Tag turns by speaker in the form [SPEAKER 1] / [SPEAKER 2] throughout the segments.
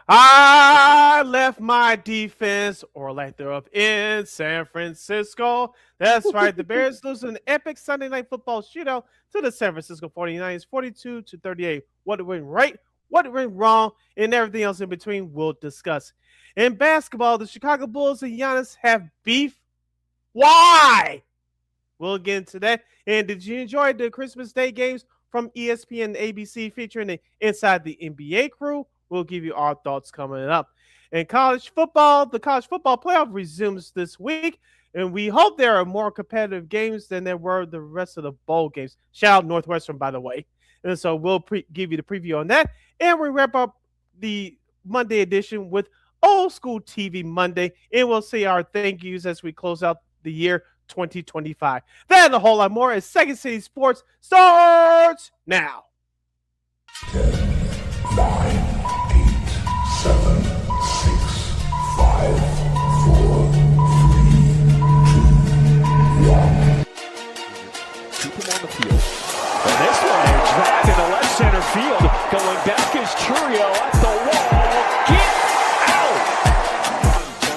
[SPEAKER 1] I left my defense, or lack thereof, in San Francisco. That's right. The Bears lose an epic Sunday Night Football shootout to the San Francisco 49ers, 42-38. What went right, what went wrong, and everything else in between we'll discuss. In basketball, the Chicago Bulls and Giannis have beef. Why? We'll get into that. And did you enjoy the Christmas Day games from ESPN and ABC featuring the Inside the NBA crew? We'll give you our thoughts coming up. In college football, the college football playoff resumes this week, and we hope there are more competitive games than there were the rest of the bowl games. Shout out Northwestern, by the way. And so we'll give you the preview on that. And we wrap up the Monday edition with Old School TV Monday, and we'll see our thank yous as we close out the year 2025. That and a whole lot more as Second City Sports starts now.
[SPEAKER 2] 10, 9, 8, 7, 6, 5, 4, 3, 2, 1.
[SPEAKER 3] Keep him on the field. And this one, a drive into left center field. Going back is Churio at the wall. Get out!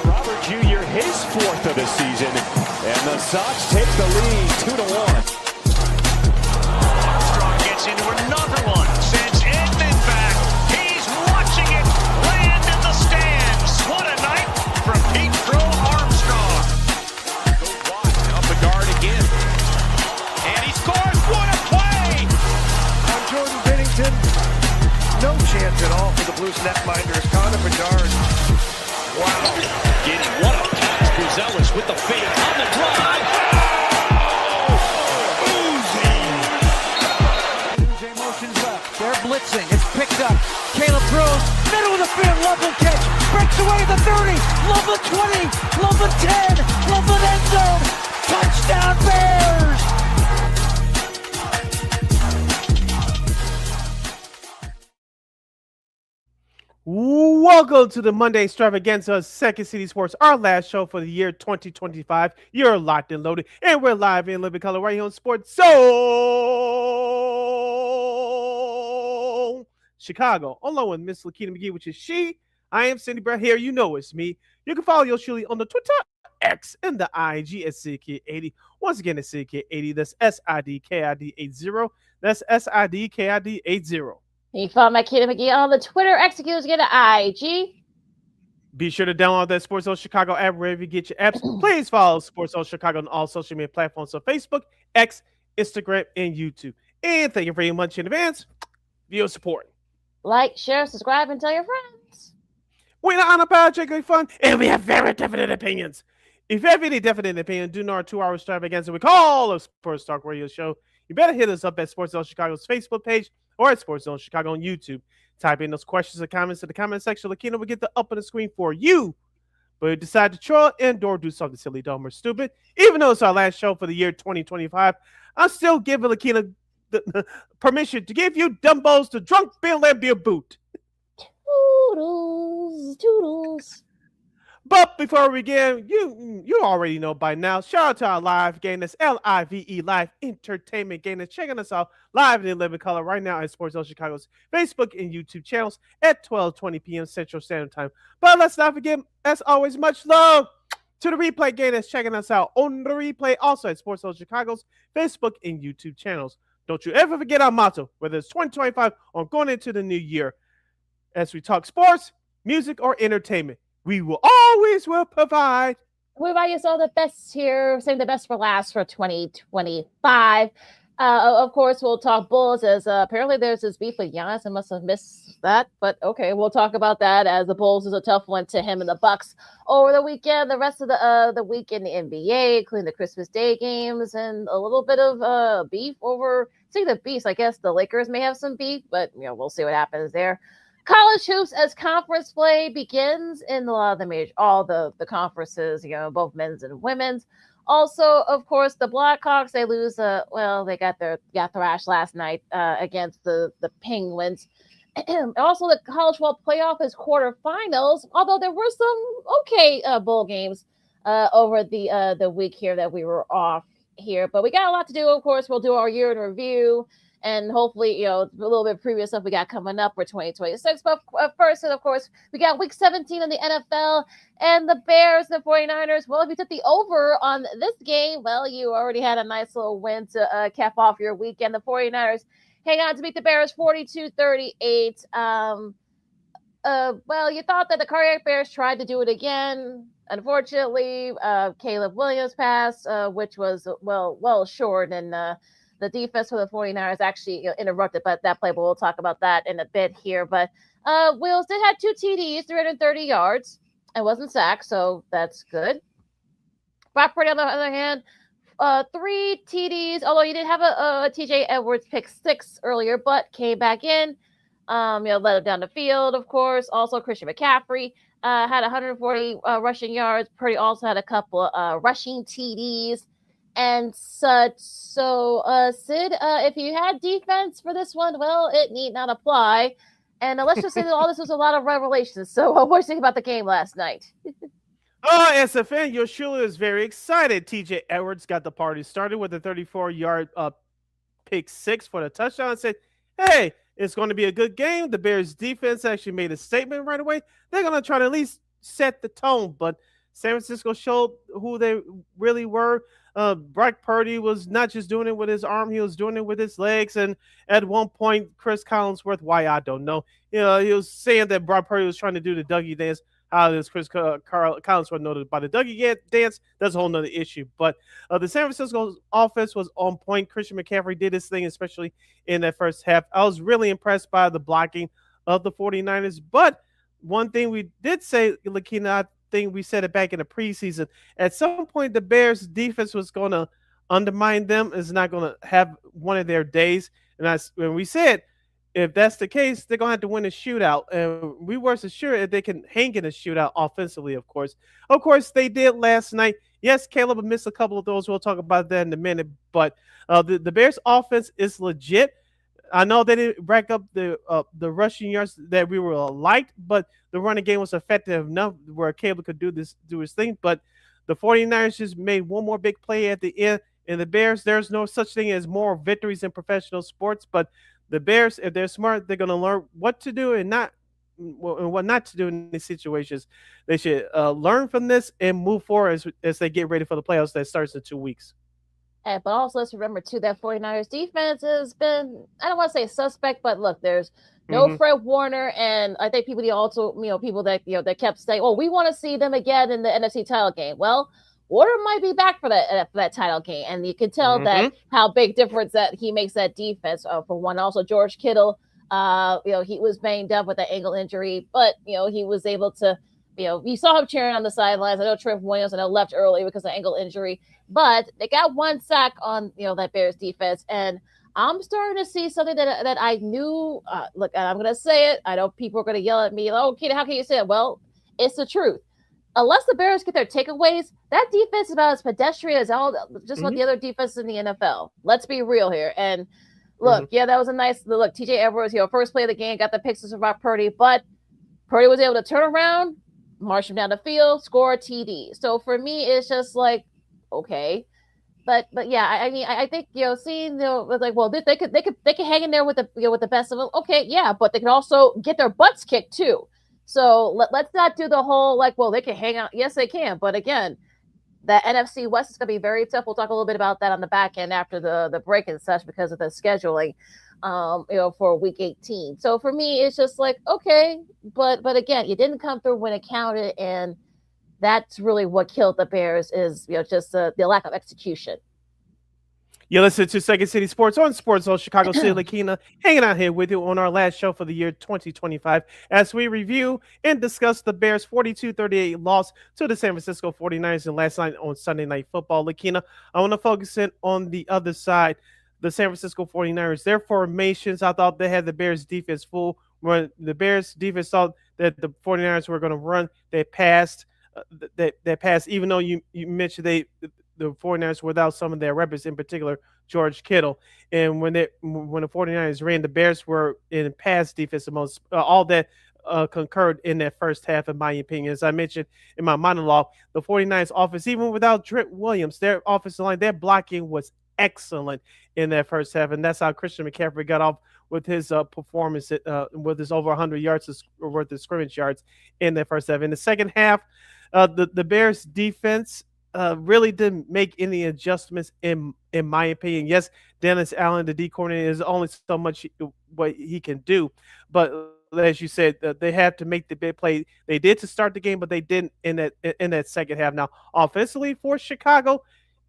[SPEAKER 3] Robert Jr., his fourth of the season. And the Sox take the lead 2-1.
[SPEAKER 4] Armstrong gets into another one. Sends Edman back. He's watching it land in the stands. What a night from Pete Crow Armstrong. Goes wide, up the guard again. And he scores. What a play!
[SPEAKER 5] On Jordan Binnington. No chance at all for the Blues netminders. Connor Bedard. Wow.
[SPEAKER 4] Getting what a catch. Buzelis with the fade on the drive.
[SPEAKER 6] Uzi motions left. They're blitzing. It's picked up. Caleb throws. Middle of the field. Loveland catch. Breaks away the 30. Loveland 20. Loveland 10. Loveland end zone. Touchdown Bears.
[SPEAKER 1] Welcome to the Monday Extravaganza of Second City Sports, our last show for the year 2025. You're locked and loaded, and we're live in living color right here on Sports Zone Chicago, along with Miss LaKeena McGee, which is she. I am Sidney Brown here. You know it's me. You can follow yours truly on the Twitter, X, and the IG at SidKid80. Once again, it's SidKid80. That's SIDKID80. That's SIDKID80.
[SPEAKER 7] You can follow my kid McGee on the Twitter, executors get an IG.
[SPEAKER 1] Be sure to download that Sports Zone Chicago app wherever you get your apps. Please follow Sports Zone Chicago on all social media platforms on Facebook, X, Instagram, and YouTube. And thank you very much in advance for your support.
[SPEAKER 7] Like, share, subscribe, and tell your friends.
[SPEAKER 1] We're not unapologetically fun, and we have very definite opinions. If you have any definite opinion, do know our 2 hour extravaganza we call a Sports Talk Radio Show. You better hit us up at Sports Zone Chicago's Facebook page or at Sports Zone Chicago on YouTube. Type in those questions and comments in the comment section. LaKeena will get the up on the screen for you. But if you decide to troll and or do something silly, dumb, or stupid, even though it's our last show for the year 2025, I'm still giving LaKeena the permission to give you dumbos to drunk Bill and be a boot.
[SPEAKER 7] Toodles, toodles.
[SPEAKER 1] But before we begin, you already know by now. Shout out to our live game. That's LIVE Live Entertainment game. That's checking us out live in living color right now at Sports Zone Chicago's Facebook and YouTube channels at 12:20 p.m. Central Standard Time. But let's not forget, as always, much love to the replay game that's checking us out on the replay also at Sports Zone Chicago's Facebook and YouTube channels. Don't you ever forget our motto, whether it's 2025 or going into the new year. As we talk sports, music, or entertainment, we will always provide.
[SPEAKER 7] We buy us all the best here. Save the best for last for 2025. Of course, we'll talk Bulls as apparently there's this beef with Giannis. I must have missed that, but okay, we'll talk about that as the Bulls is a tough one to him and the Bucks over the weekend. The rest of the week in the NBA, including the Christmas Day games, and a little bit of beef over. Speaking of beefs, I guess the Lakers may have some beef, but we'll see what happens there. College hoops as conference play begins in a lot of the conferences, both men's and women's. Also, of course, the Blackhawks, they lose. They got thrashed last night against the Penguins. Also, the college football playoff is quarterfinals. Although there were some okay bowl games over the week here that we were off here, but we got a lot to do. Of course, we'll do our year in review. and hopefully, a little bit previous stuff we got coming up for 2026. But first, and of course, we got week 17 in the NFL and the Bears and the 49ers. Well, if you took the over on this game, well, you already had a nice little win to cap off your weekend. The 49ers hang on to beat the Bears 42-38. Well, you thought that the cardiac Bears tried to do it again. Unfortunately, Caleb Williams passed, which was well short, and the defense for the 49ers actually interrupted that play, but we'll talk about that in a bit here. But Wills did have 2 TDs, 330 yards, and wasn't sacked, so that's good. Brock Purdy, on the other hand, 3 TDs, although he did have a TJ Edwards pick 6 earlier, but came back in. Let him down the field, of course. Also, Christian McCaffrey had 140 rushing yards. Purdy also had a couple rushing TDs and such. So, Sid, if you had defense for this one, well, it need not apply. And let's just say that all this was a lot of revelations. So, what do you think about the game last night?
[SPEAKER 1] As a fan, your surely is very excited. TJ Edwards got the party started with a 34-yard pick 6 for the touchdown and said, hey, it's going to be a good game. The Bears defense actually made a statement right away. They're going to try to at least set the tone, but San Francisco showed who they really were. Brock Purdy was not just doing it with his arm, he was doing it with his legs. And at one point, Chris Collinsworth, why I don't know, he was saying that Brock Purdy was trying to do the Dougie dance. How does Chris Collinsworth know about the Dougie dance? That's a whole nother issue. But the San Francisco offense was on point. Christian McCaffrey did his thing, especially in that first half. I was really impressed by the blocking of the 49ers. But one thing we did say, LaKeena, I think we said it back in the preseason, at some point the Bears defense was going to undermine them, is not going to have one of their days. And when we said, if that's the case, they're going to have to win a shootout. And we weren't so sure if they can hang in a shootout offensively, of course. Of course, they did last night. Yes, Caleb missed a couple of those. We'll talk about that in a minute. But the Bears' offense is legit. I know they didn't rack up the rushing yards that we were liked, but the running game was effective enough where Caleb could do his thing. But the 49ers just made one more big play at the end. And the Bears, there's no such thing as more victories in professional sports, but the Bears, if they're smart, they're going to learn what to do and what not to do in these situations. They should learn from this and move forward as they get ready for the playoffs that starts in 2 weeks.
[SPEAKER 7] But also let's remember too that 49ers defense has been, I don't want to say suspect, but look, there's no Fred Warner, and I think people people that kept saying, "Oh, we want to see them again in the NFC title game." Well, Warner might be back for that title game, and you can tell that how big difference that he makes that defense. For one, also George Kittle, he was banged up with an ankle injury, but he was able to, you saw him cheering on the sidelines. I know Trent Williams left early because of ankle injury, but they got 1 sack on that Bears defense, and I'm starting to see something that I knew. Look, I'm going to say it. I know people are going to yell at me, "Oh, kid, how can you say it?" Well, it's the truth. Unless the Bears get their takeaways, that defense is about as pedestrian as all the other defenses in the NFL. Let's be real here. And look, that was a nice look. TJ Edwards, first play of the game, got the picks from Purdy, but Purdy was able to turn around, march him down the field, score a TD. So for me, it's just like, okay. But yeah, I think seeing like, well, they could hang in there with the best of them. Okay, yeah, but they can also get their butts kicked too. So let's not do the whole like, well, they can hang out. Yes, they can. But again, the NFC West is going to be very tough. We'll talk a little bit about that on the back end after the break and such because of the scheduling, for week 18. So for me, it's just like, okay, but again, you didn't come through when it counted. And that's really what killed the Bears is, just the lack of execution.
[SPEAKER 1] You listen to Second City Sports on Sports Zone Chicago City. LaKeena hanging out here with you on our last show for the year 2025 as we review and discuss the Bears' 42-38 loss to the San Francisco 49ers in last night on Sunday Night Football. LaKeena, I want to focus in on the other side, the San Francisco 49ers. Their formations, I thought they had the Bears' defense full. When the Bears' defense thought that the 49ers were going to run, they passed. They passed, even though you mentioned the 49ers without some of their weapons, in particular George Kittle. And when the 49ers ran, the Bears were in pass defense the most. All that concurred in that first half, in my opinion. As I mentioned in my monologue, the 49ers offense, even without Trent Williams, their offensive line, their blocking was excellent in that first half, and that's how Christian McCaffrey got off with his performance, with his over 100 yards worth of scrimmage yards in that first half. In the second half, the Bears defense really didn't make any adjustments in my opinion. Yes, Dennis Allen, the D coordinator, is only so much what he can do, but as you said, they had to make the big play. They did to start the game, but they didn't in that second half. Now, offensively for Chicago,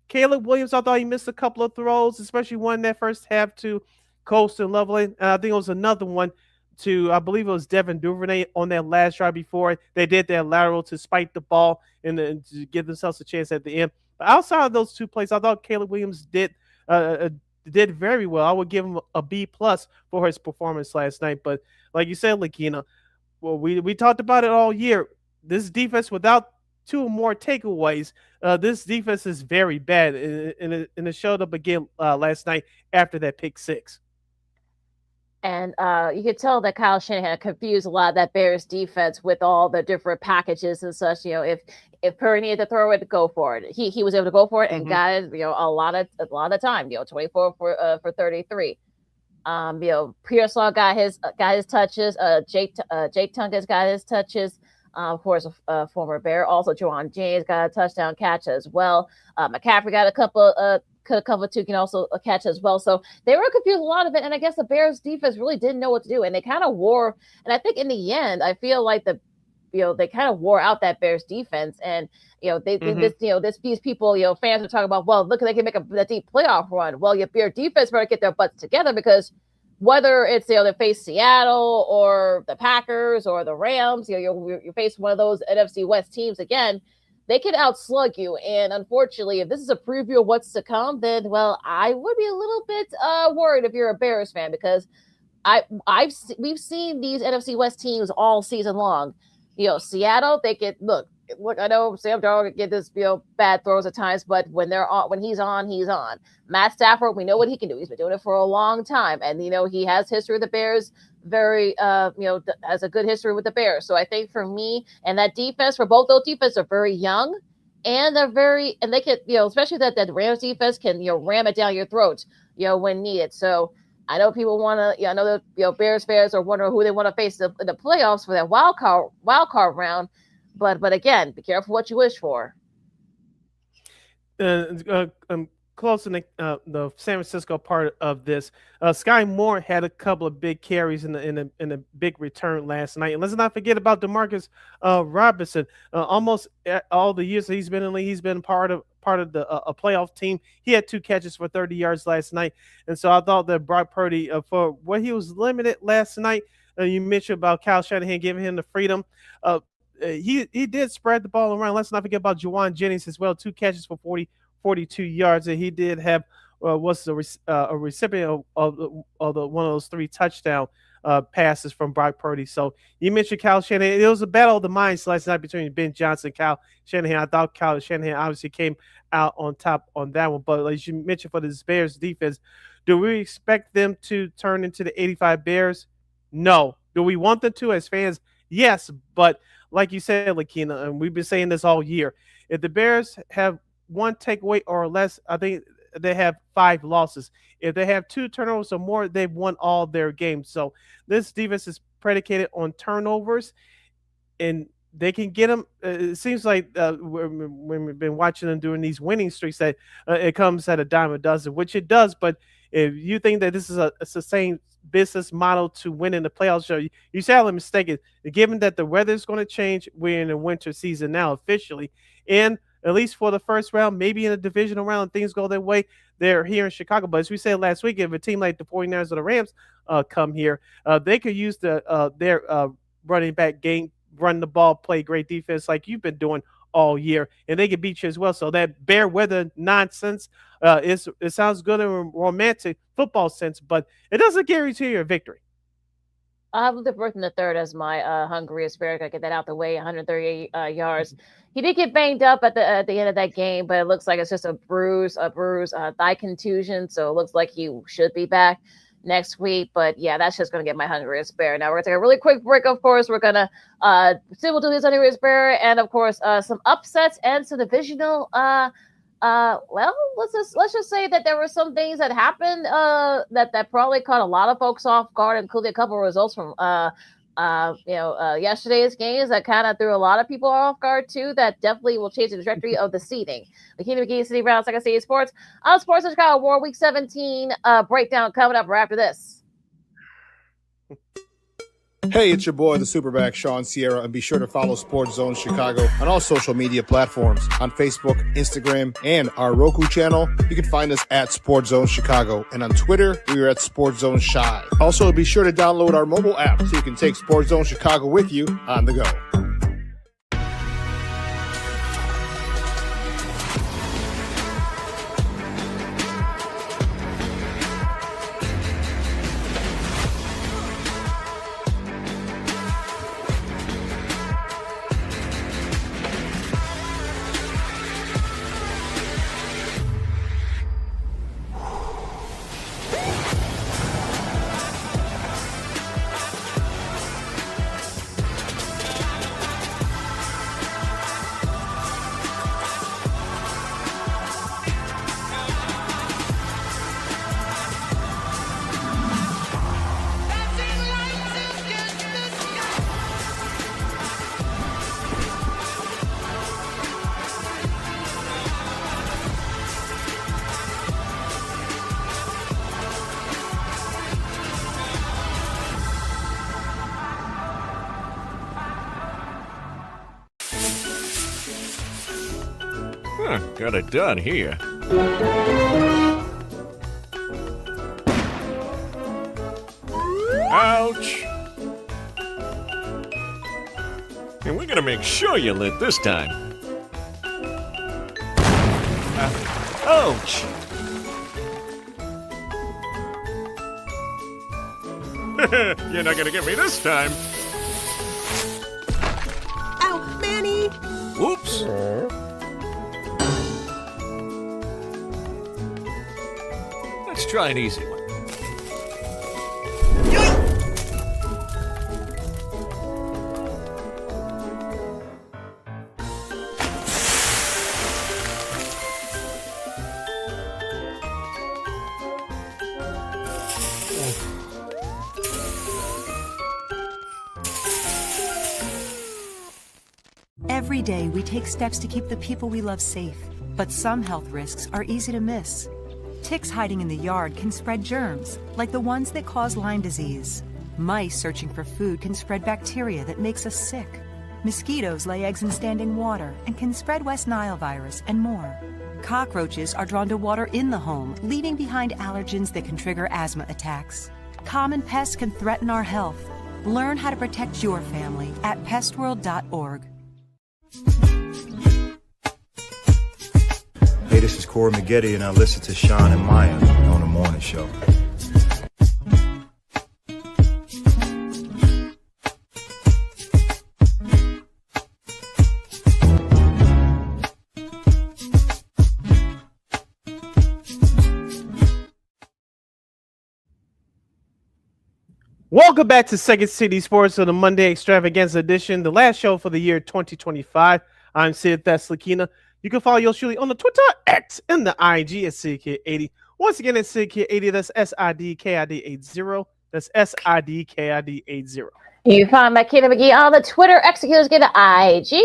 [SPEAKER 1] Caleb Williams, I thought he missed a couple of throws, especially one in that first half to Colston Loveland. And I think it was another one to, I believe it was Devin Duvernay on that last drive before they did their lateral to spike the ball and to give themselves a chance at the end. But outside of those two plays, I thought Caleb Williams did very well. I would give him a B plus for his performance last night. But like you said, LaKeena, well, we talked about it all year. This defense, without two or more takeaways, this defense is very bad, and it showed up again last night after that pick six.
[SPEAKER 7] And you could tell that Kyle Shanahan confused a lot of that Bears defense with all the different packages and such. You know, if Purdy needed to throw it, go for it. He was able to go for it and got it. You know, a lot of the time. You know, 24 for 33. You know, Pearsall got his touches. Jake Tungus got his touches. Of course, a former Bear. Also, Juwan James got a touchdown catch as well. McCaffrey got a couple. Could have covered two, can also catch as well. So they were confused a lot of it. And I guess the Bears defense really didn't know what to do. And they kind of wore, and I think in the end, I feel like they kind of wore out that Bears defense. And, you know, these people, you know, fans are talking about, well, look, they can make a deep playoff run. Well, your defense better get their butts together, because whether it's, you know, they face Seattle or the Packers or the Rams, you know, you face one of those NFC West teams again, they can outslug you. And unfortunately, if this is a preview of what's to come, then, well, I would be a little bit worried if you're a Bears fan, because we've seen these NFC West teams all season long. You know, Seattle, they get look. I know Sam Darnold get this, you know, bad throws at times, but when he's on, he's on. Matt Stafford, we know what he can do. He's been doing it for a long time, and you know he has history with the Bears. Very, has a good history with the Bears. So I think for me, and that defense, for both those defenses, are very young, and they can, you know, especially that Rams defense can, you know, ram it down your throat, you know, when needed. So I know people want to, I know that, you know, Bears fans are wondering who they want to face in the playoffs for that wild card round. But again, be careful what you wish for.
[SPEAKER 1] Close in the San Francisco part of this, Sky Moore had a couple of big carries in a big return last night. And let's not forget about DeMarcus Robinson. Almost all the years that he's been in the league, he's been part of a playoff team. He had 2 catches for 30 yards last night. And so I thought that Brock Purdy, for what he was limited last night, you mentioned about Kyle Shanahan giving him the freedom. He did spread the ball around. Let's not forget about Juwan Jennings as well. 2 catches for 42 yards, and he did have was a recipient of one of those 3 touchdown passes from Brock Purdy. So you mentioned Kyle Shanahan. It was a battle of the minds last night between Ben Johnson and Kyle Shanahan. I thought Kyle Shanahan obviously came out on top on that one. But as you mentioned, for the Bears defense, do we expect them to turn into the 85 Bears? No. Do we want them to as fans? Yes, but like you said, LaKeena, and we've been saying this all year, if the Bears have 1 takeaway or less, I think they have 5 losses. If they have 2 turnovers or more, they've won all their games. So this defense is predicated on turnovers, and they can get them. It seems like when we've been watching them during these winning streaks, that it comes at a dime a dozen, which it does. But if you think that this is a sustained business model to win in the playoffs, you're sadly mistaken. Given that the weather is going to change, we're in the winter season now officially, and at least for the first round, maybe in a divisional round, things go their way. They're here in Chicago. But as we said last week, if a team like the 49ers or the Rams come here, they could use their running back game, run the ball, play great defense like you've been doing all year, and they can beat you as well. So that bear weather nonsense, it sounds good in romantic football sense, but it doesn't guarantee your victory.
[SPEAKER 7] I have the birth in the third as my hungriest bear. Gotta get that out the way. 138 yards. He did get banged up at the end of that game, but it looks like it's just a bruise, thigh contusion. So it looks like he should be back next week. But yeah, that's just gonna get my hungriest bear. Now we're gonna take a really quick break. Of course, we're gonna still do his hungriest bear, and of course some upsets and some divisional Well, let's just say that there were some things that happened that probably caught a lot of folks off guard, including a couple of results from yesterday's games that kind of threw a lot of people off guard too. That definitely will change the trajectory of the seeding. LaKeena, McGee, Sidney Brown, Second City Sports. On Sports in Chicago War Week 17 breakdown coming up right after this.
[SPEAKER 8] Hey, it's your boy, the Superback, Sean Sierra, and be sure to follow Sports Zone Chicago on all social media platforms. On Facebook, Instagram, and our Roku channel, you can find us at Sports Zone Chicago. And on Twitter, we are at Sports Zone Shy. Also, be sure to download our mobile app so you can take Sports Zone Chicago with you on the go.
[SPEAKER 4] Got it done here. Ouch! And we're gonna make sure you lit this time. Ouch! You're not gonna get me this time.
[SPEAKER 9] Ow, Manny!
[SPEAKER 4] Whoops! Let's try an easy one.
[SPEAKER 9] Every day we take steps to keep the people we love safe, but some health risks are easy to miss. Ticks hiding in the yard can spread germs, like the ones that cause Lyme disease. Mice searching for food can spread bacteria that makes us sick. Mosquitoes lay eggs in standing water and can spread West Nile virus and more. Cockroaches are drawn to water in the home, leaving behind allergens that can trigger asthma attacks. Common pests can threaten our health. Learn how to protect your family at pestworld.org.
[SPEAKER 10] Hey, this is Corey McGetty, and I listen to Sean and Maya on the morning show.
[SPEAKER 1] Welcome back to Second City Sports on the Monday Extravaganza Edition, the last show for the year 2025. I'm Sid, that's LaKeena. You can follow yours truly on the Twitter, X, and the IG at SidKid80. Once again, it's SidKid80. That's SIDKID80. That's SIDKID80.
[SPEAKER 7] You can find LaKeena McGee on the Twitter, executors get an IG.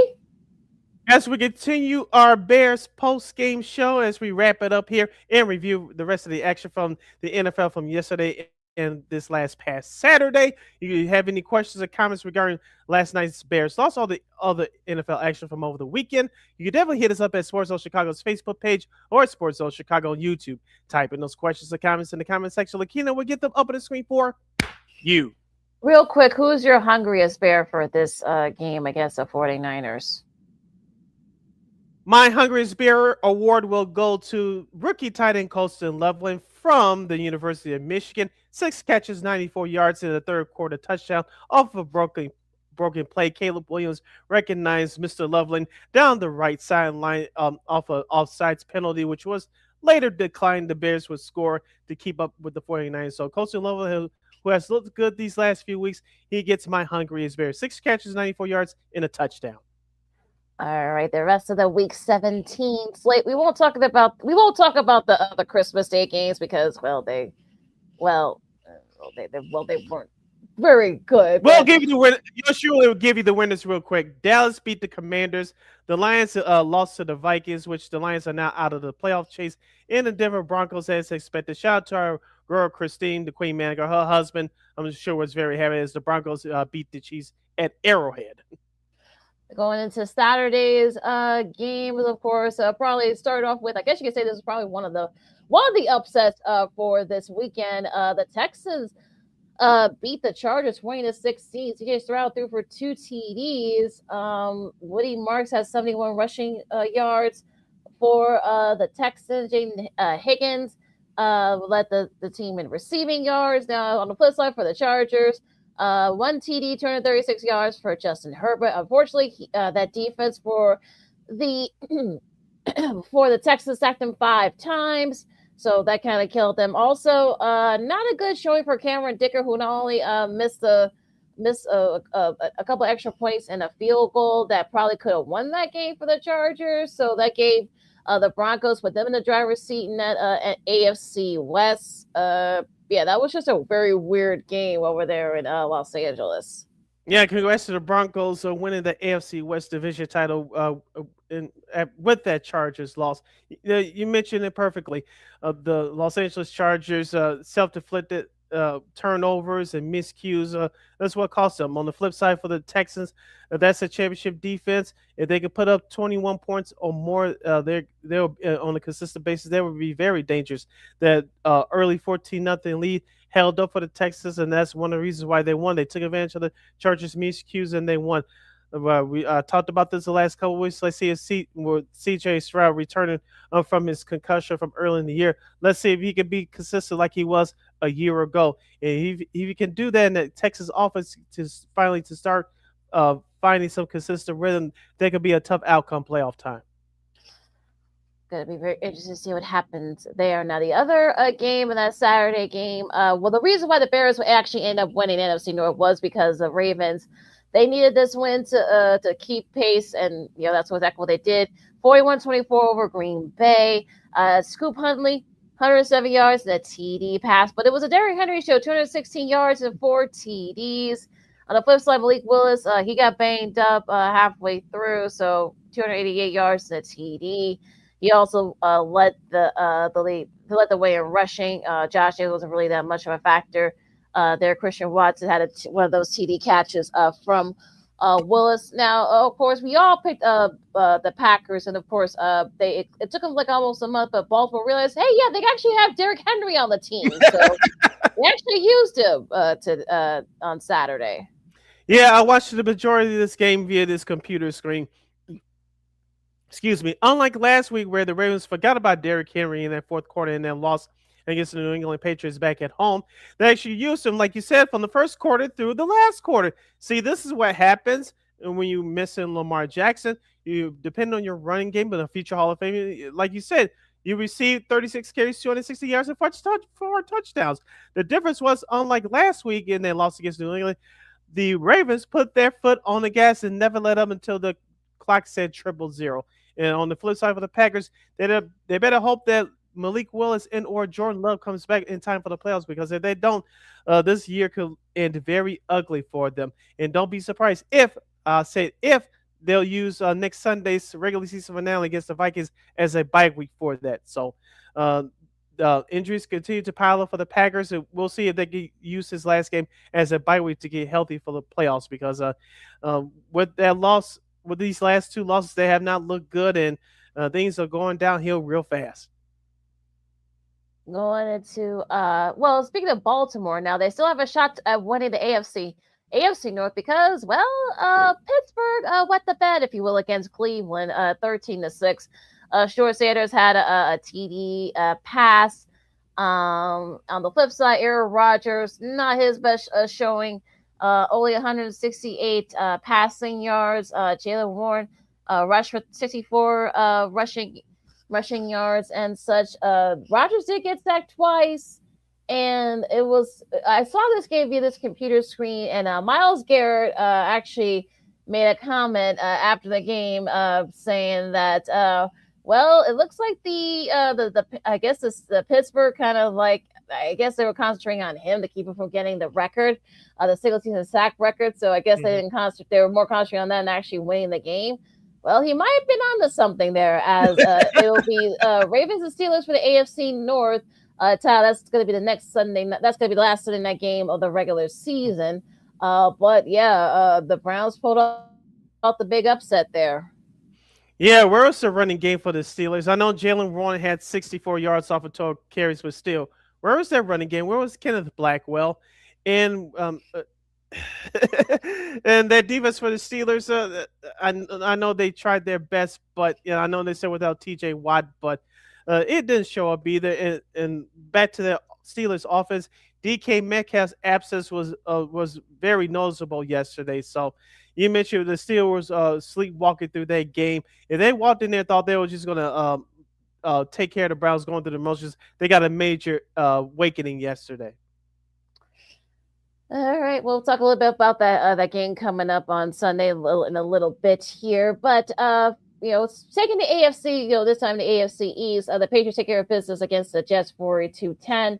[SPEAKER 1] As we continue our Bears post-game show, as we wrap it up here and review the rest of the action from the NFL from yesterday and this past Saturday. If you have any questions or comments regarding last night's Bears loss, all the other NFL action from over the weekend, you can definitely hit us up at Sports Zone Chicago's Facebook page or at Sports Zone Chicago on YouTube. Type in those questions or comments in the comment section. LaKeena will get them up on the screen for you.
[SPEAKER 7] Real quick, who's your hungriest Bear for this game against the 49ers?
[SPEAKER 1] My hungriest Bear award will go to rookie tight end Colston Loveland from the University of Michigan. 6 catches, 94 yards in the third quarter touchdown off of a broken play. Caleb Williams recognized Mr. Loveland down the right sideline off an offsides penalty, which was later declined. The Bears would score to keep up with the 49ers. So Colston Loveland, who has looked good these last few weeks, he gets my hungriest Bear. 6 catches, 94 yards, and a touchdown.
[SPEAKER 7] All right, the rest of the week 17 slate. We won't talk about the Christmas Day games because they weren't very good.
[SPEAKER 1] We'll
[SPEAKER 7] But
[SPEAKER 1] give you the win. We'll give you the winners real quick. Dallas beat the Commanders. The Lions lost to the Vikings, which the Lions are now out of the playoff chase. And the Denver Broncos, as expected. Shout out to our girl Christine, the Queen Manager. Her husband, I'm sure, was very happy as the Broncos beat the Chiefs at Arrowhead.
[SPEAKER 7] going into Saturday's games, of course, probably start off with, I guess you could say this is probably one of the upsets for this weekend. The Texans beat the Chargers 20-16. CJ Stroud threw for 2 TDs. Woody Marks has 71 rushing yards for the Texans. Jaden Higgins led the team in receiving yards. Now on the flip side for the Chargers, 1 TD, 236 yards for Justin Herbert. Unfortunately, that defense for the for the Texans sacked him 5 times. So that kind of killed them. Also, not a good showing for Cameron Dicker, who not only missed a couple extra points and a field goal that probably could have won that game for the Chargers. So that gave the Broncos, put them in the driver's seat in that at AFC West. That was just a very weird game over there in Los Angeles.
[SPEAKER 1] Yeah, congrats to the Broncos winning the AFC West Division title with that Chargers loss. You mentioned it perfectly. The Los Angeles Chargers self-inflicted turnovers and miscues. That's what cost them. On the flip side for the Texans, that's a championship defense. If they could put up 21 points or more, they'll on a consistent basis, they would be very dangerous. That early 14-0 lead held up for the Texans, and that's one of the reasons why they won. They took advantage of the Chargers' miscues and they won. We talked about this the last couple of weeks. Let's see if CJ Stroud returning from his concussion from early in the year. Let's see if he can be consistent like he was a year ago. And if he can do that in the Texas offense to start finding some consistent rhythm, there could be a tough outcome playoff time.
[SPEAKER 7] Going to be very interesting to see what happens there. Now, the other game in that Saturday game, the reason why the Bears would actually end up winning NFC North was because the Ravens, they needed this win to keep pace, and that's exactly what they did. 41-24 over Green Bay. Scoop Huntley, 107 yards and a TD pass, but it was a Derrick Henry show, 216 yards and 4 TDs. On the flip side, Malik Willis, he got banged up halfway through, so 288 yards and a TD. He also led the way in rushing. Josh Jacobs wasn't really that much of a factor there. Christian Watson had one of those TD catches from Willis. Now, of course, we all picked the Packers, and of course, it took them like almost a month, but Baltimore realized, hey, yeah, they actually have Derrick Henry on the team, so they actually used him on Saturday.
[SPEAKER 1] Yeah, I watched the majority of this game via this computer screen. Excuse me. Unlike last week where the Ravens forgot about Derrick Henry in that fourth quarter and then lost against the New England Patriots back at home, they actually used him, like you said, from the first quarter through the last quarter. See, this is what happens when you miss in Lamar Jackson. You depend on your running game, but a future Hall of Fame, like you said, you received 36 carries, 260 yards, and 4 touchdowns. The difference was, unlike last week in their loss against New England, the Ravens put their foot on the gas and never let up until the clock said 000. And on the flip side for the Packers, they better hope that Malik Willis and or Jordan Love comes back in time for the playoffs, because if they don't, this year could end very ugly for them. And don't be surprised if they'll use next Sunday's regular season finale against the Vikings as a bye week for that. So injuries continue to pile up for the Packers, and we'll see if they can use this last game as a bye week to get healthy for the playoffs, because with that loss, with these last 2 losses, they have not looked good, and things are going downhill real fast.
[SPEAKER 7] Going into speaking of Baltimore, now they still have a shot at winning the AFC North because, Pittsburgh wet the bed, if you will, against Cleveland, 13-6. Short Sanders had a TD pass. On the flip side, Aaron Rodgers, not his best showing. Only 168 passing yards. Jalen Warren rushed for 64 rushing yards and such. Rodgers did get sacked twice, and I saw this game via this computer screen, and Myles Garrett actually made a comment after the game saying that, well, it looks like the I guess the Pittsburgh kind of like, I guess they were concentrating on him to keep him from getting the record, the single season sack record. So I guess they didn't concentrate. They were more concentrating on that than actually winning the game. Well, he might have been onto something there, as it will be Ravens and Steelers for the AFC North. Tyler, that's going to be the next Sunday. That's going to be the last Sunday night game of the regular season. But yeah, the Browns pulled out the big upset there.
[SPEAKER 1] Yeah, where was the running game for the Steelers? I know Jalen Warren had 64 yards off of total carries, but still, where was their running game? Where was Kenneth Blackwell? And and that defense for the Steelers, I know they tried their best, but I know they said without T.J. Watt, but it didn't show up either. And back to the Steelers offense, DK Metcalf's absence was very noticeable yesterday. So you mentioned the Steelers sleepwalking through that game. If they walked in there and thought they were just going to take care of the Browns going through the motions, they got a major awakening yesterday.
[SPEAKER 7] All right, we'll talk a little bit about that game coming up on Sunday in a little bit here. But taking the AFC, this time the AFC East, the Patriots take care of business against the Jets 42-10.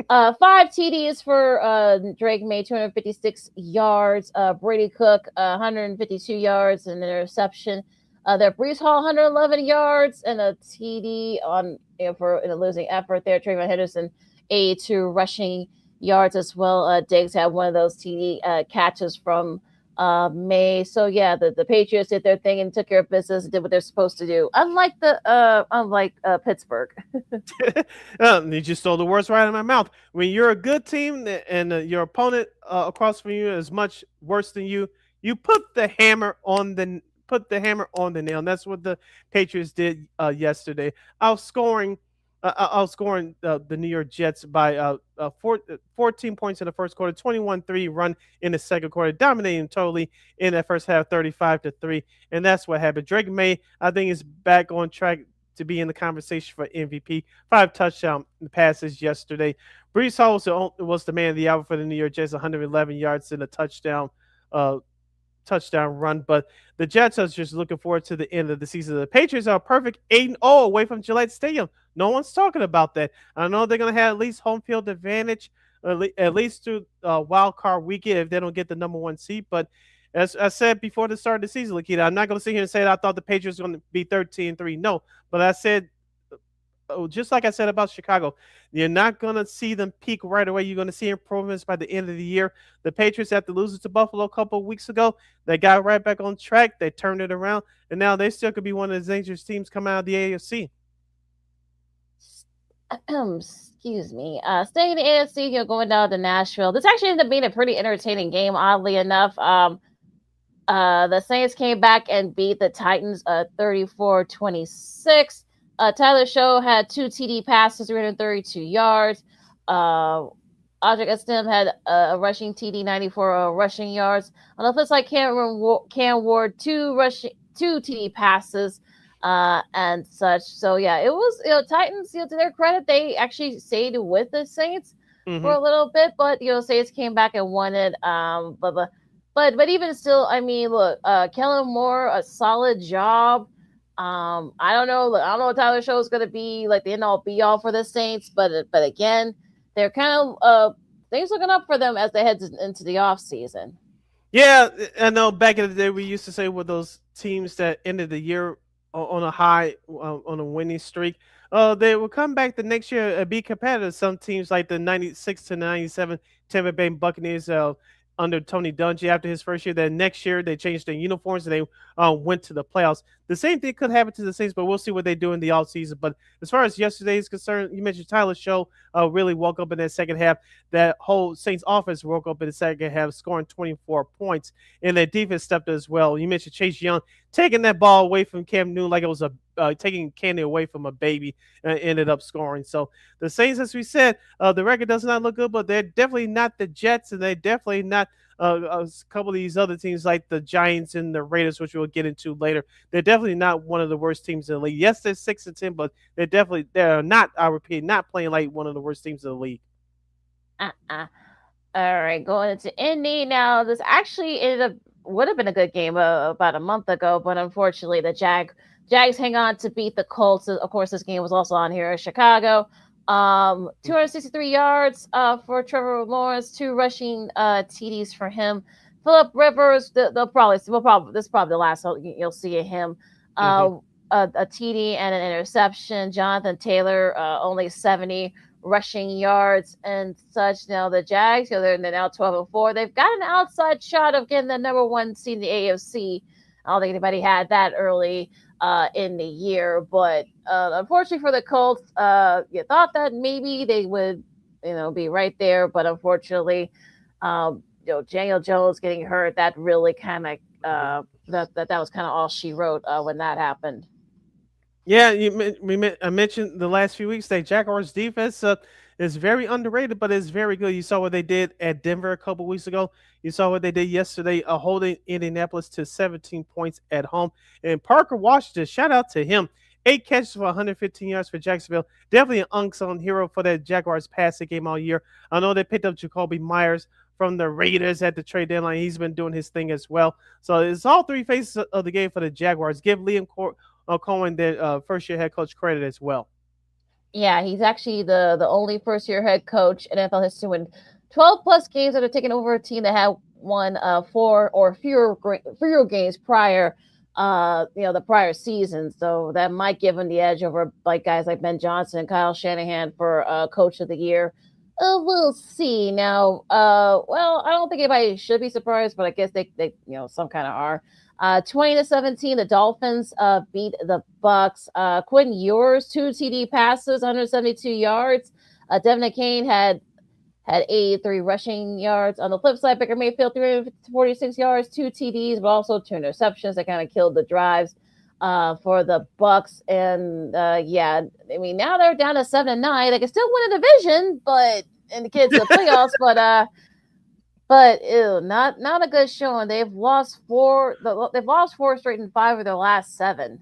[SPEAKER 7] 5 TDs for Drake May, 256 yards. Brady Cook, 152 yards and an interception. There, Brees Hall, 111 yards and a TD in a losing effort there. Trayvon Henderson, 82 rushing yards as well. Diggs had one of those TD catches from May. So yeah, the Patriots did their thing and took care of business and did what they're supposed to do. Unlike Pittsburgh.
[SPEAKER 1] You just stole the words right out of my mouth. When you're a good team and your opponent across from you is much worse than you, you put the hammer on the nail. And that's what the Patriots did yesterday. Outscoring the New York Jets by 14 points in the first quarter, 21-3 run in the second quarter, dominating totally in that first half, 35-3. And that's what happened. Drake May, I think, is back on track to be in the conversation for MVP. 5 touchdown passes yesterday. Brees Hall was the man of the hour for the New York Jets, 111 yards in a touchdown run. But the Jets are just looking forward to the end of the season. The Patriots are a perfect 8-0 away from Gillette Stadium. No one's talking about that. I know they're going to have at least home field advantage, at least through wild card weekend if they don't get the number 1 seed. But as I said before the start of the season, LaKeena, I'm not going to sit here and say that I thought the Patriots were going to be 13-3. No, but I said, just like I said about Chicago, you're not going to see them peak right away. You're going to see improvements by the end of the year. The Patriots, after losing to Buffalo a couple of weeks ago, they got right back on track. They turned it around, and now they still could be one of the dangerous teams coming out of the AFC.
[SPEAKER 7] Excuse me. Staying in the AFC, going down to Nashville. This actually ended up being a pretty entertaining game, oddly enough. The Saints came back and beat the Titans 34-26. Tyler Show had 2 TD passes, 332 yards. Audric Estem had a rushing TD, 94 rushing yards. On the flip side, Cam Ward, 2 TD passes and such. So yeah, it was Titans. To their credit, they actually stayed with the Saints for a little bit, but Saints came back and won it. But even still, I mean, look, Kellen Moore, a solid job. I don't know what Tyler Show is going to be like the end all be all for the Saints, but again, they're kind of things looking up for them as they head into the off season.
[SPEAKER 1] Yeah, I know back in the day we used to say with those teams that ended the year on a high, on a winning streak, they will come back the next year and be competitive. Some teams like the 96-97 Tampa Bay Buccaneers under Tony Dungy after his first year. Then next year they changed their uniforms and they went to the playoffs. The same thing could happen to the Saints, but we'll see what they do in the offseason. But as far as yesterday is concerned, you mentioned Tyler Show really woke up in that second half. That whole Saints offense woke up in the second half, scoring 24 points, and their defense stepped up as well. You mentioned Chase Young taking that ball away from Cam Newton like it was taking candy away from a baby, and ended up scoring. So the Saints, as we said, the record does not look good, but they're definitely not the Jets, and they're definitely not a couple of these other teams like the Giants and the Raiders, which we'll get into later. They're definitely not one of the worst teams in the league. Yes, they're 6-10, but they're not, I repeat, not playing like one of the worst teams in the league.
[SPEAKER 7] All right, going into Indy now. This actually ended up would have been a good game about a month ago, but unfortunately the Jags hang on to beat the Colts. Of course, this game was also on here in Chicago. 263 yards for Trevor Lawrence, 2 rushing TDs for him. Phillip Rivers, this is probably the last you'll see of him. A TD and an interception. Jonathan Taylor, only 70 rushing yards and such. Now the Jags, they're now 12-4. They've got an outside shot of getting the number 1 seed in the AFC. I don't think anybody had that early in the year, but unfortunately for the Colts, you thought that maybe they would, be right there, but unfortunately, Daniel Jones getting hurt, that really kind of that was kind of all she wrote when that happened.
[SPEAKER 1] Yeah, I mentioned the last few weeks that Jaguars defense is very underrated, but it's very good. You saw what they did at Denver a couple weeks ago. You saw what they did yesterday, holding Indianapolis to 17 points at home. And Parker Washington, shout out to him. 8 catches for 115 yards for Jacksonville. Definitely an unsung hero for that Jaguars passing game all year. I know they picked up Jacoby Myers from the Raiders at the trade deadline. He's been doing his thing as well. So it's all 3 phases of the game for the Jaguars. Give Liam Cohen the first-year head coach credit as well.
[SPEAKER 7] Yeah, he's actually the only first-year head coach in NFL history to win 12-plus games that are taking over a team that had won 4 or fewer games prior, the prior season. So that might give him the edge over guys like Ben Johnson and Kyle Shanahan for Coach of the Year. We'll see. Now, I don't think anybody should be surprised, but I guess they some kind of are. 20-17, the Dolphins beat the Bucks. Quinn Ewers, 2 TD passes, 172 yards. Devin Kane had 83 rushing yards. On the flip side, Baker Mayfield, 346 yards, 2 TDs, but also 2 interceptions that kind of killed the drives for the Bucks. And now they're down to 7-9. They can still win a division, and get to the playoffs, but not a good showing. They've lost 4 straight in 5 of their last 7.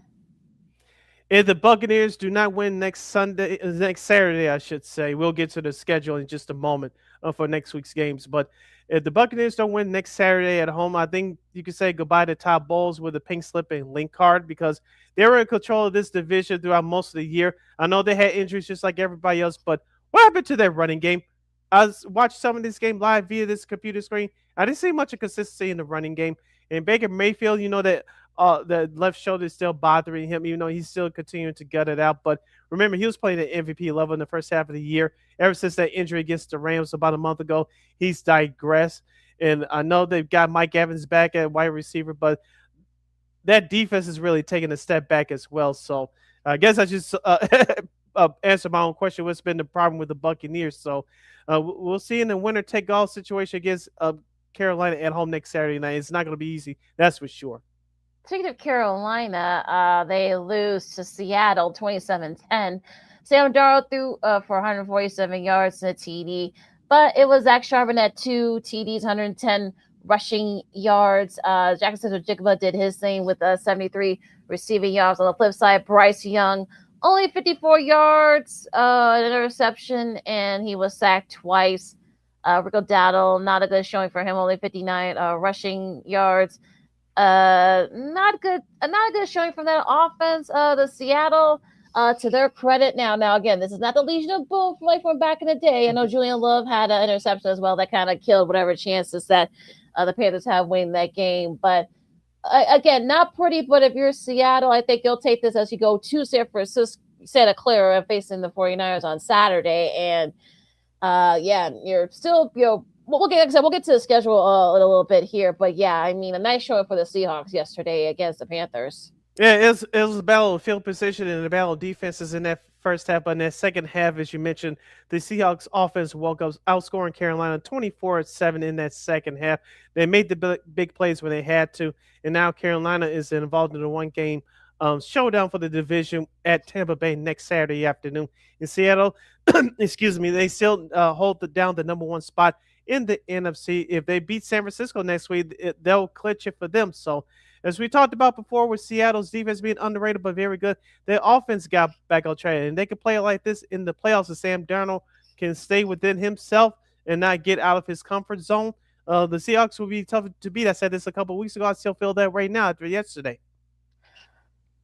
[SPEAKER 1] If the Buccaneers do not win next Saturday, I should say, we'll get to the schedule in just a moment for next week's games. But if the Buccaneers don't win next Saturday at home, I think you could say goodbye to Todd Bowles with a pink slip and link card, because they were in control of this division throughout most of the year. I know they had injuries just like everybody else, but what happened to their running game? I watched some of this game live via this computer screen. I didn't see much of consistency in the running game. And Baker Mayfield, that the left shoulder is still bothering him, even though he's still continuing to gut it out. But remember, he was playing at MVP level in the first half of the year. Ever since that injury against the Rams about a month ago, he's digressed. And I know they've got Mike Evans back at wide receiver, but that defense is really taking a step back as well. So I guess I just answer my own question. What's been the problem with the Buccaneers? So we'll see in the winner-take-all situation against Carolina at home next Saturday night. It's not going to be easy, that's for sure.
[SPEAKER 7] Speaking of Carolina, they lose to Seattle 27-10. Sam Darnold threw for 147 yards and a TD, but it was Zach Charbonnet, 2 TDs, 110 rushing yards. Jackson Jigba did his thing with 73 receiving yards. On the flip side, Bryce Young, only 54 yards, an interception, and he was sacked twice. Rico Dowdle, not a good showing for him, only 59 rushing yards. Not a good showing from that offense. The Seattle, to their credit, now again, this is not the Legion of Boom from back in the day. I know Julian Love had an interception as well that kind of killed whatever chances that the Panthers have winning that game. But again, not pretty. But if you're Seattle, I think you'll take this as you go to San Francisco, Santa Clara, facing the 49ers on Saturday. And you're still we'll get to the schedule in a little bit here, but a nice showing for the Seahawks yesterday against the Panthers.
[SPEAKER 1] Yeah, it was a battle of field position and a battle of defenses in that first half, but in that second half, as you mentioned, the Seahawks offense woke up, outscoring Carolina 24-7 in that second half. They made the big plays when they had to, and now Carolina is involved in the one-game showdown for the division at Tampa Bay next Saturday afternoon. In Seattle, they still hold down the number 1 spot in the NFC. If they beat San Francisco next week, they'll clinch it for them. So, as we talked about before, with Seattle's defense being underrated but very good, their offense got back on track, and they can play it like this in the playoffs. If Sam Darnold can stay within himself and not get out of his comfort zone, the Seahawks will be tough to beat. I said this a couple weeks ago. I still feel that right now after yesterday.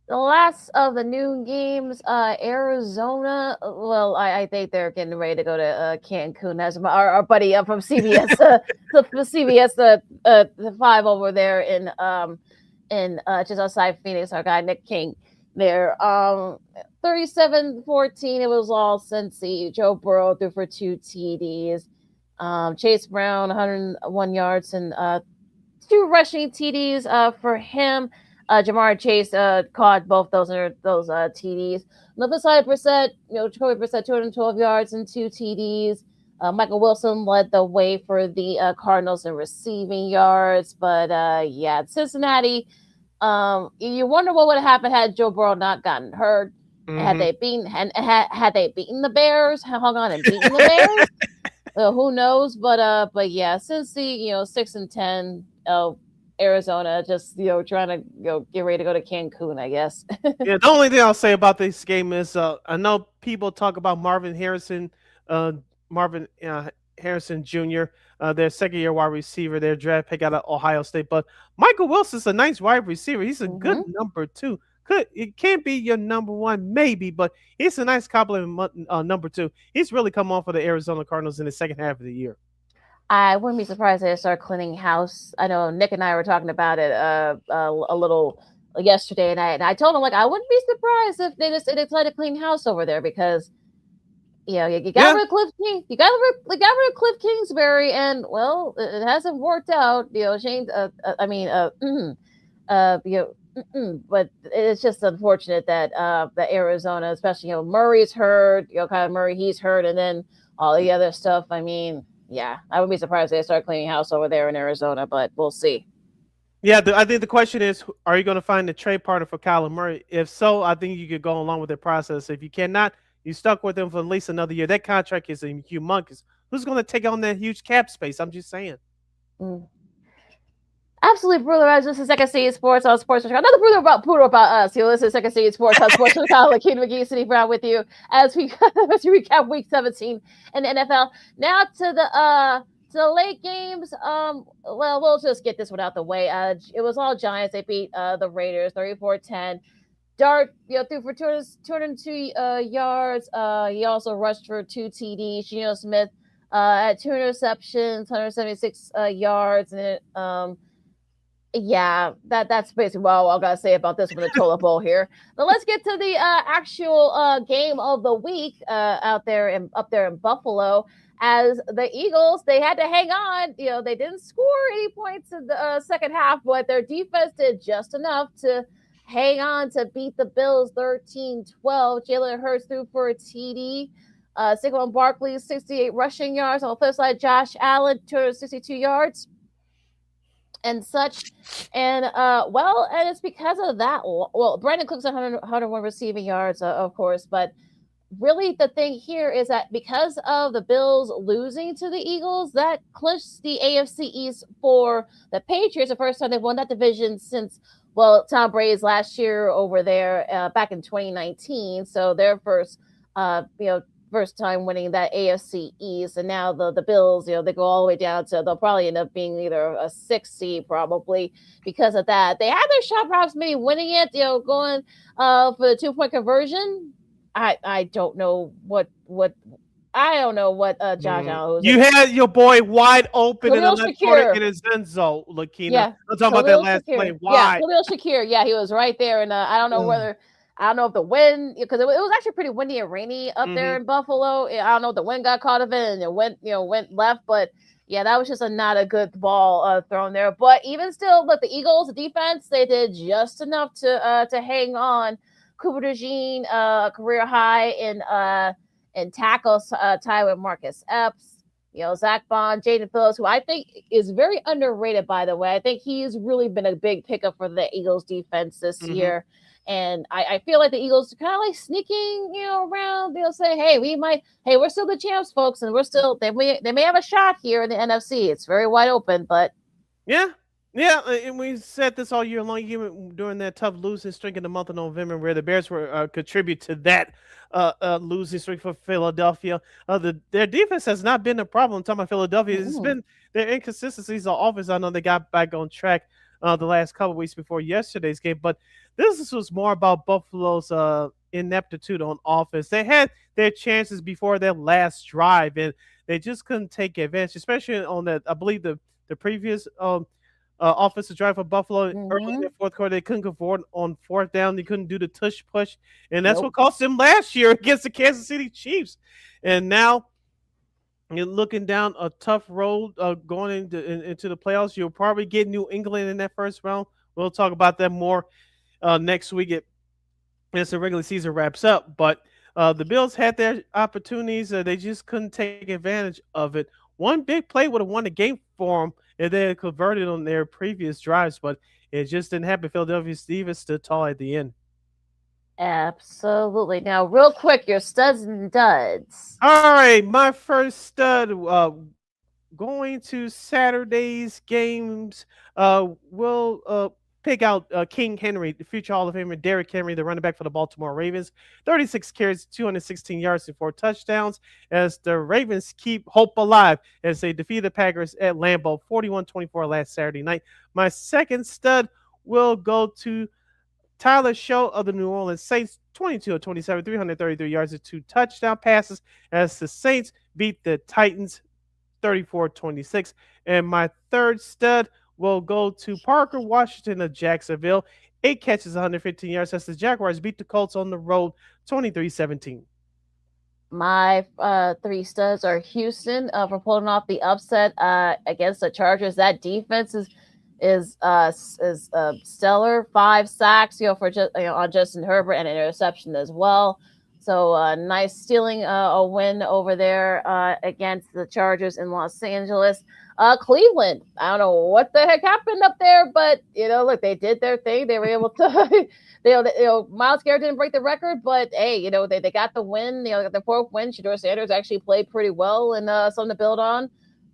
[SPEAKER 7] The last of the noon games, Arizona. Well, I think they're getting ready to go to Cancun. As our buddy from CBS, CBS, the 5 over there in just outside Phoenix. Our guy Nick King there. 37-14. It was all Cincy. Joe Burrow threw for 2 TDs. Chase Brown 101 yards and 2 rushing TDs for him. Jamar Chase caught both those TDs. On the other side, Brissett, Jacoby Brissett, 212 yards and 2 TDs. Michael Wilson led the way for the Cardinals in receiving yards. But Cincinnati, you wonder what would have happened had Joe Burrow not gotten hurt. Mm-hmm. Had they beaten the Bears, hung on and beaten the Bears. Who knows? But yeah, Cincy, 6-10. Arizona just trying to get ready to go to Cancun, I guess.
[SPEAKER 1] Yeah, the only thing I'll say about this game is I know people talk about Marvin Harrison Jr., their second-year wide receiver, their draft pick out of Ohio State, but Michael Wilson's a nice wide receiver. He's a good number 2. It can't be your number 1, maybe, but he's a nice complement number 2. He's really come on for the Arizona Cardinals in the second half of the year.
[SPEAKER 7] I wouldn't be surprised if they start cleaning house. I know Nick and I were talking about it a little yesterday, and I told him I wouldn't be surprised if they decide to clean house over there because you got rid of Cliff King, you got rid of Cliff Kingsbury, and well, it hasn't worked out. Shane, but it's just unfortunate that the Arizona, especially Murray's hurt, Kyler Murray, he's hurt, and then all the other stuff. Yeah, I wouldn't be surprised if they start cleaning house over there in Arizona, but we'll see.
[SPEAKER 1] Yeah, I think the question is, are you going to find a trade partner for Kyler Murray? If so, I think you could go along with the process. If you cannot, you stuck with him for at least another year. That contract is humongous. Who's going to take on that huge cap space? I'm just saying.
[SPEAKER 7] Absolutely brutal. This is Second City Sports on Sports Chicago. Another brutal about us. You listen to Second City Sports on Sports Chicago. LaKeena, McGee, Sidney Brown with you as we recap Week 17 in the NFL. Now to the late games. Well, we'll just get this one out the way. It was all Giants. They beat the Raiders 34-10. Dart, threw for 202 yards. He also rushed for 2 TDs. ShaneSmith had 2 interceptions, 176 yards, and yeah, that's basically all I gotta say about this one, the toilet bowl here. But let's get to the actual game of the week up there in Buffalo. As the Eagles, they had to hang on. They didn't score any points in the second half, but their defense did just enough to hang on to beat the Bills 13-12. Jalen Hurts threw for a TD. Saquon Barkley, 68 rushing yards. On the flip side, Josh Allen, 262 yards. And such, and and it's because of that. Well, Brandon Cooks 101 receiving yards, of course, but really the thing here is that because of the Bills losing to the Eagles, that clinched the AFC East for the Patriots. The first time they've won that division since Tom Brady's last year over there back in 2019. So their first time winning that AFC East, and now the Bills, they go all the way down to, they'll probably end up being either a 6th seed probably because of that. They had their shot perhaps maybe winning it, going for the 2-point conversion. I don't know what Josh Allen.
[SPEAKER 1] You had your boy wide open in the left corner in his end zone, LaKeena.
[SPEAKER 7] Yeah,
[SPEAKER 1] I'm talking about that last play. Wide.
[SPEAKER 7] Yeah, Khalil Shakir. Yeah, he was right there, and I don't know if the wind, because it was actually pretty windy and rainy up there in Buffalo. I don't know if the wind got caught of it and it went left, but yeah, that was just not a good ball thrown there. But even still, look, the Eagles, the defense, they did just enough to hang on. Cooper DeJean, career high in tackles, tied with Marcus Epps. Zach Bond, Jaden Phillips, who I think is very underrated, by the way. I think he's really been a big pickup for the Eagles defense this year. And I feel like the Eagles are kind of sneaking, around, saying, hey, we're still the champs, folks. And they may have a shot here in the NFC. It's very wide open, but.
[SPEAKER 1] Yeah. And we said this all year long, even during that tough losing streak in the month of November, where the Bears were contribute to that losing streak for Philadelphia. Their defense has not been a problem. I'm talking about Philadelphia. It's been their inconsistencies on offense. I know they got back on track the last couple of weeks before yesterday's game, but this was more about Buffalo's ineptitude on offense. They had their chances before their last drive, and they just couldn't take advantage, especially on that. I believe the previous offensive drive for Buffalo early in the fourth quarter. They couldn't convert on fourth down. They couldn't do the tush push, and that's what cost them last year against the Kansas City Chiefs. And now you're looking down a tough road going into the playoffs. You'll probably get New England in that first round. We'll talk about that more next week as the regular season wraps up. But the Bills had their opportunities. They just couldn't take advantage of it. One big play would have won the game for them if they had converted on their previous drives, but it just didn't happen. Philadelphia Stevens stood tall at the end.
[SPEAKER 7] Absolutely. Now, real quick, your studs and duds.
[SPEAKER 1] All right, my first stud going to Saturday's games. We'll pick out King Henry, the future Hall of Famer Derrick Henry, the running back for the Baltimore Ravens. 36 carries, 216 yards, and 4 touchdowns as the Ravens keep hope alive as they defeat the Packers at Lambeau 41-24 last Saturday night. My second stud will go to Tyler Show of the New Orleans Saints, 22 of 27, 333 yards and 2 touchdown passes as the Saints beat the Titans 34-26. And my third stud will go to Parker Washington of Jacksonville, 8 catches, 115 yards as the Jaguars beat the Colts on the road 23-17.
[SPEAKER 7] My 3 studs are Houston for pulling off the upset against the Chargers. That defense is stellar. 5 sacks, on Justin Herbert and an interception as well. So nice stealing a win over there against the Chargers in Los Angeles. Cleveland, I don't know what the heck happened up there, but look, they did their thing. They were able to, Myles Garrett didn't break the record, but hey, they got the win. Got the 4th win. Shedeur Sanders actually played pretty well and something to build on.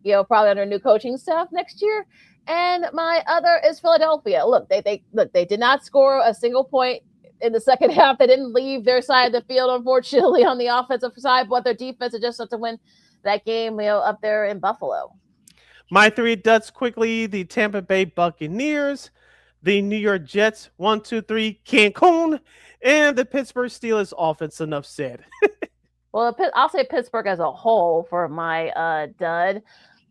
[SPEAKER 7] Probably under new coaching staff next year. And my other is Philadelphia. Look, they did not score a single point in the second half. They didn't leave their side of the field, unfortunately, on the offensive side, but their defense is just enough to win that game, up there in Buffalo.
[SPEAKER 1] My 3 duds quickly: the Tampa Bay Buccaneers, the New York Jets, 1, 2, 3, Cancun, and the Pittsburgh Steelers offense. Enough said.
[SPEAKER 7] Well, I'll say Pittsburgh as a whole for my dud.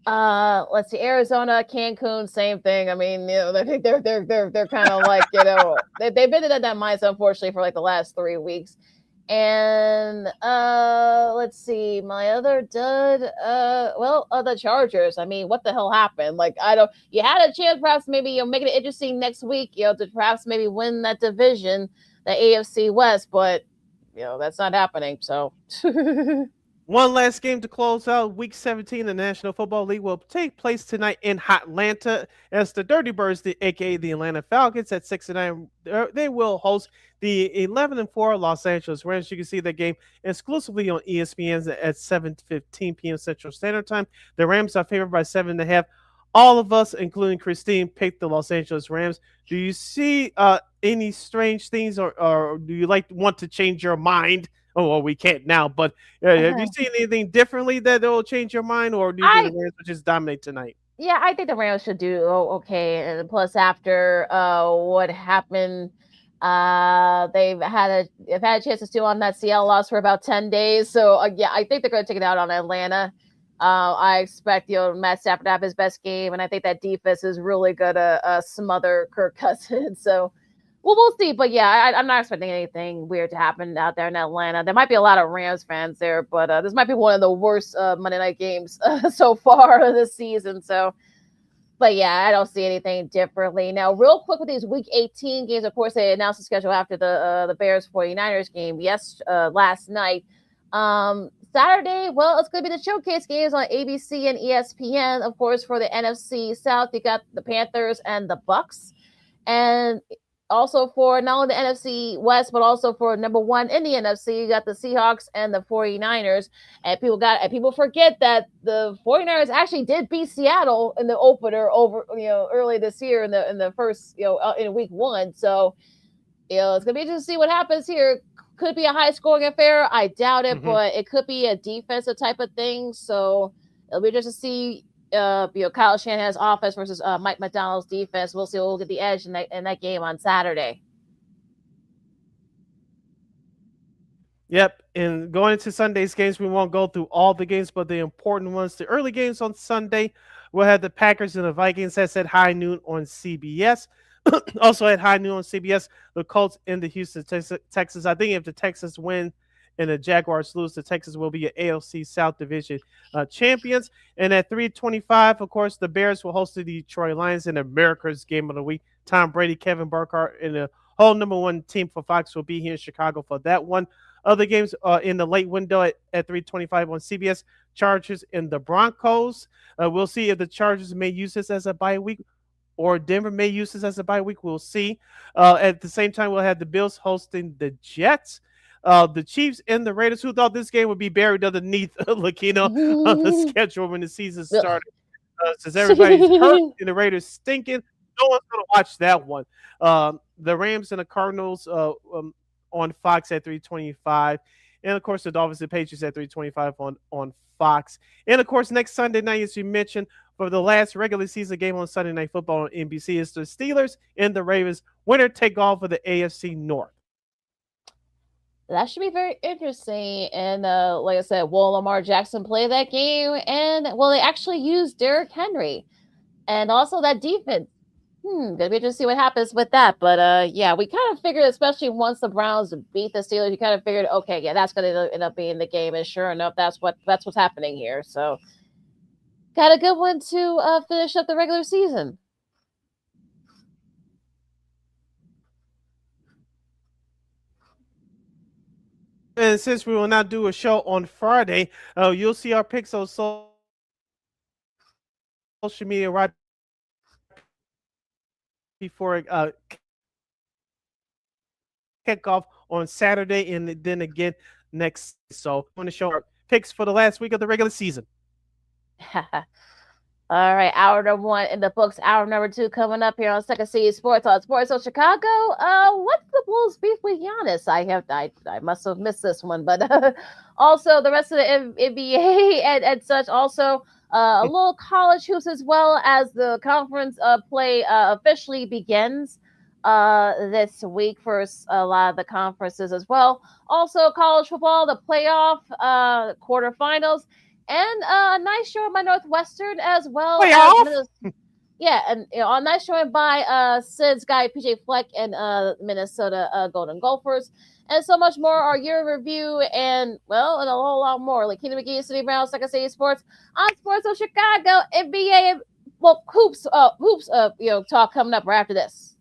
[SPEAKER 7] Let's see, Arizona, Cancun, same thing. I mean, I think they're kind of like, they've been in that mindset, unfortunately, for like the last 3 weeks. And let's see, my other dud, the Chargers. I mean, what the hell happened? Like, you had a chance, perhaps maybe make it interesting next week, to perhaps maybe win that division, the AFC West, but that's not happening. So.
[SPEAKER 1] One last game to close out Week 17 in the National Football League will take place tonight in Atlanta as the Dirty Birds, aka the Atlanta Falcons, at 6-9. They will host the 11-4 Los Angeles Rams. You can see that game exclusively on ESPN at 7:15 p.m. Central Standard Time. The Rams are favored by 7.5. All of us, including Christine, picked the Los Angeles Rams. Do you see any strange things, or do you want to change your mind? Oh, well, we can't now, but have you seen anything differently that will change your mind, or do you think the Rams will just dominate tonight?
[SPEAKER 7] Yeah, I think the Rams should do okay. And plus, after what happened, they've had a chance to steal on that Seattle loss for about 10 days. So, I think they're going to take it out on Atlanta. I expect Matt Stafford to have his best game, and I think that defense is really going to smother Kirk Cousins. So. Well, we'll see. But, I'm not expecting anything weird to happen out there in Atlanta. There might be a lot of Rams fans there, but this might be one of the worst Monday night games so far this season. So, but, I don't see anything differently. Now, real quick with these Week 18 games, of course, they announced the schedule after the Bears 49ers game last night. Saturday, it's going to be the showcase games on ABC and ESPN. Of course, for the NFC South, you got the Panthers and the Bucks. And also for not only the NFC West, but also for number 1 in the NFC, you got the Seahawks and the 49ers. And people forget that the 49ers actually did beat Seattle in the opener over, early this year in the first, in Week 1. So, it's gonna be interesting to see what happens here. Could be a high scoring affair. I doubt it, but it could be a defensive type of thing. So it'll be just to see Kyle Shanahan's offense versus Mike McDonald's defense. We'll see who will get the edge in that game on Saturday.
[SPEAKER 1] Yep, and going into Sunday's games, we won't go through all the games, but the important ones. The early games on Sunday, we'll have the Packers and the Vikings. That's at high noon on CBS. Also at high noon on CBS, the Colts in the Houston, Texas. I think if the Texans win and the Jaguars lose, the Texans will be an AFC South Division champions. And at 3:25, of course, the Bears will host the Detroit Lions in America's Game of the Week. Tom Brady, Kevin Burkhardt, and the whole number one team for Fox will be here in Chicago for that one. Other games in the late window at 3:25 on CBS, Chargers and the Broncos. We'll see if the Chargers may use this as a bye week or Denver may use this as a bye week. We'll see. At the same time, we'll have the Bills hosting the Jets. The Chiefs and the Raiders, who thought this game would be buried underneath LaKeena on the schedule when the season started. Since everybody's hurt and the Raiders stinking, no one's going to watch that one. The Rams and the Cardinals on Fox at 3:25. And, of course, the Dolphins and Patriots at 3:25 on Fox. And, of course, next Sunday night, as you mentioned, for the last regular season game on Sunday Night Football on NBC is the Steelers and the Ravens. Winner take all for the AFC North.
[SPEAKER 7] That should be very interesting. And like I said, will Lamar Jackson play that game? And will they actually use Derrick Henry? And also that defense. Gonna be interesting to see what happens with that. But yeah, we kind of figured, especially once the Browns beat the Steelers, you kind of figured, okay, yeah, that's gonna end up being the game. And sure enough, that's what's happening here. So got a good one to finish up the regular season.
[SPEAKER 1] And since we will not do a show on Friday, you'll see our picks on social media right before kickoff on Saturday, and then again next. So I'm going to show our picks for the last week of the regular season.
[SPEAKER 7] All right, hour number one in the books. Hour number two coming up here on Second City Sports on Sports Zone Chicago. What's the Bulls' beef with Giannis? I must have missed this one, but also the rest of the NBA and such. Also, a little college hoops as well as the conference play officially begins this week for a lot of the conferences as well. Also, college football, the playoff, quarterfinals. And a nice showing by Northwestern as well. And a nice showing by Sid's guy PJ Fleck and Minnesota Golden Gophers, and so much more. Our year review and and a whole lot more. LaKeena, McGee, City Brown, Second City Sports on Sports of Chicago, NBA, hoops. Talk coming up right after this.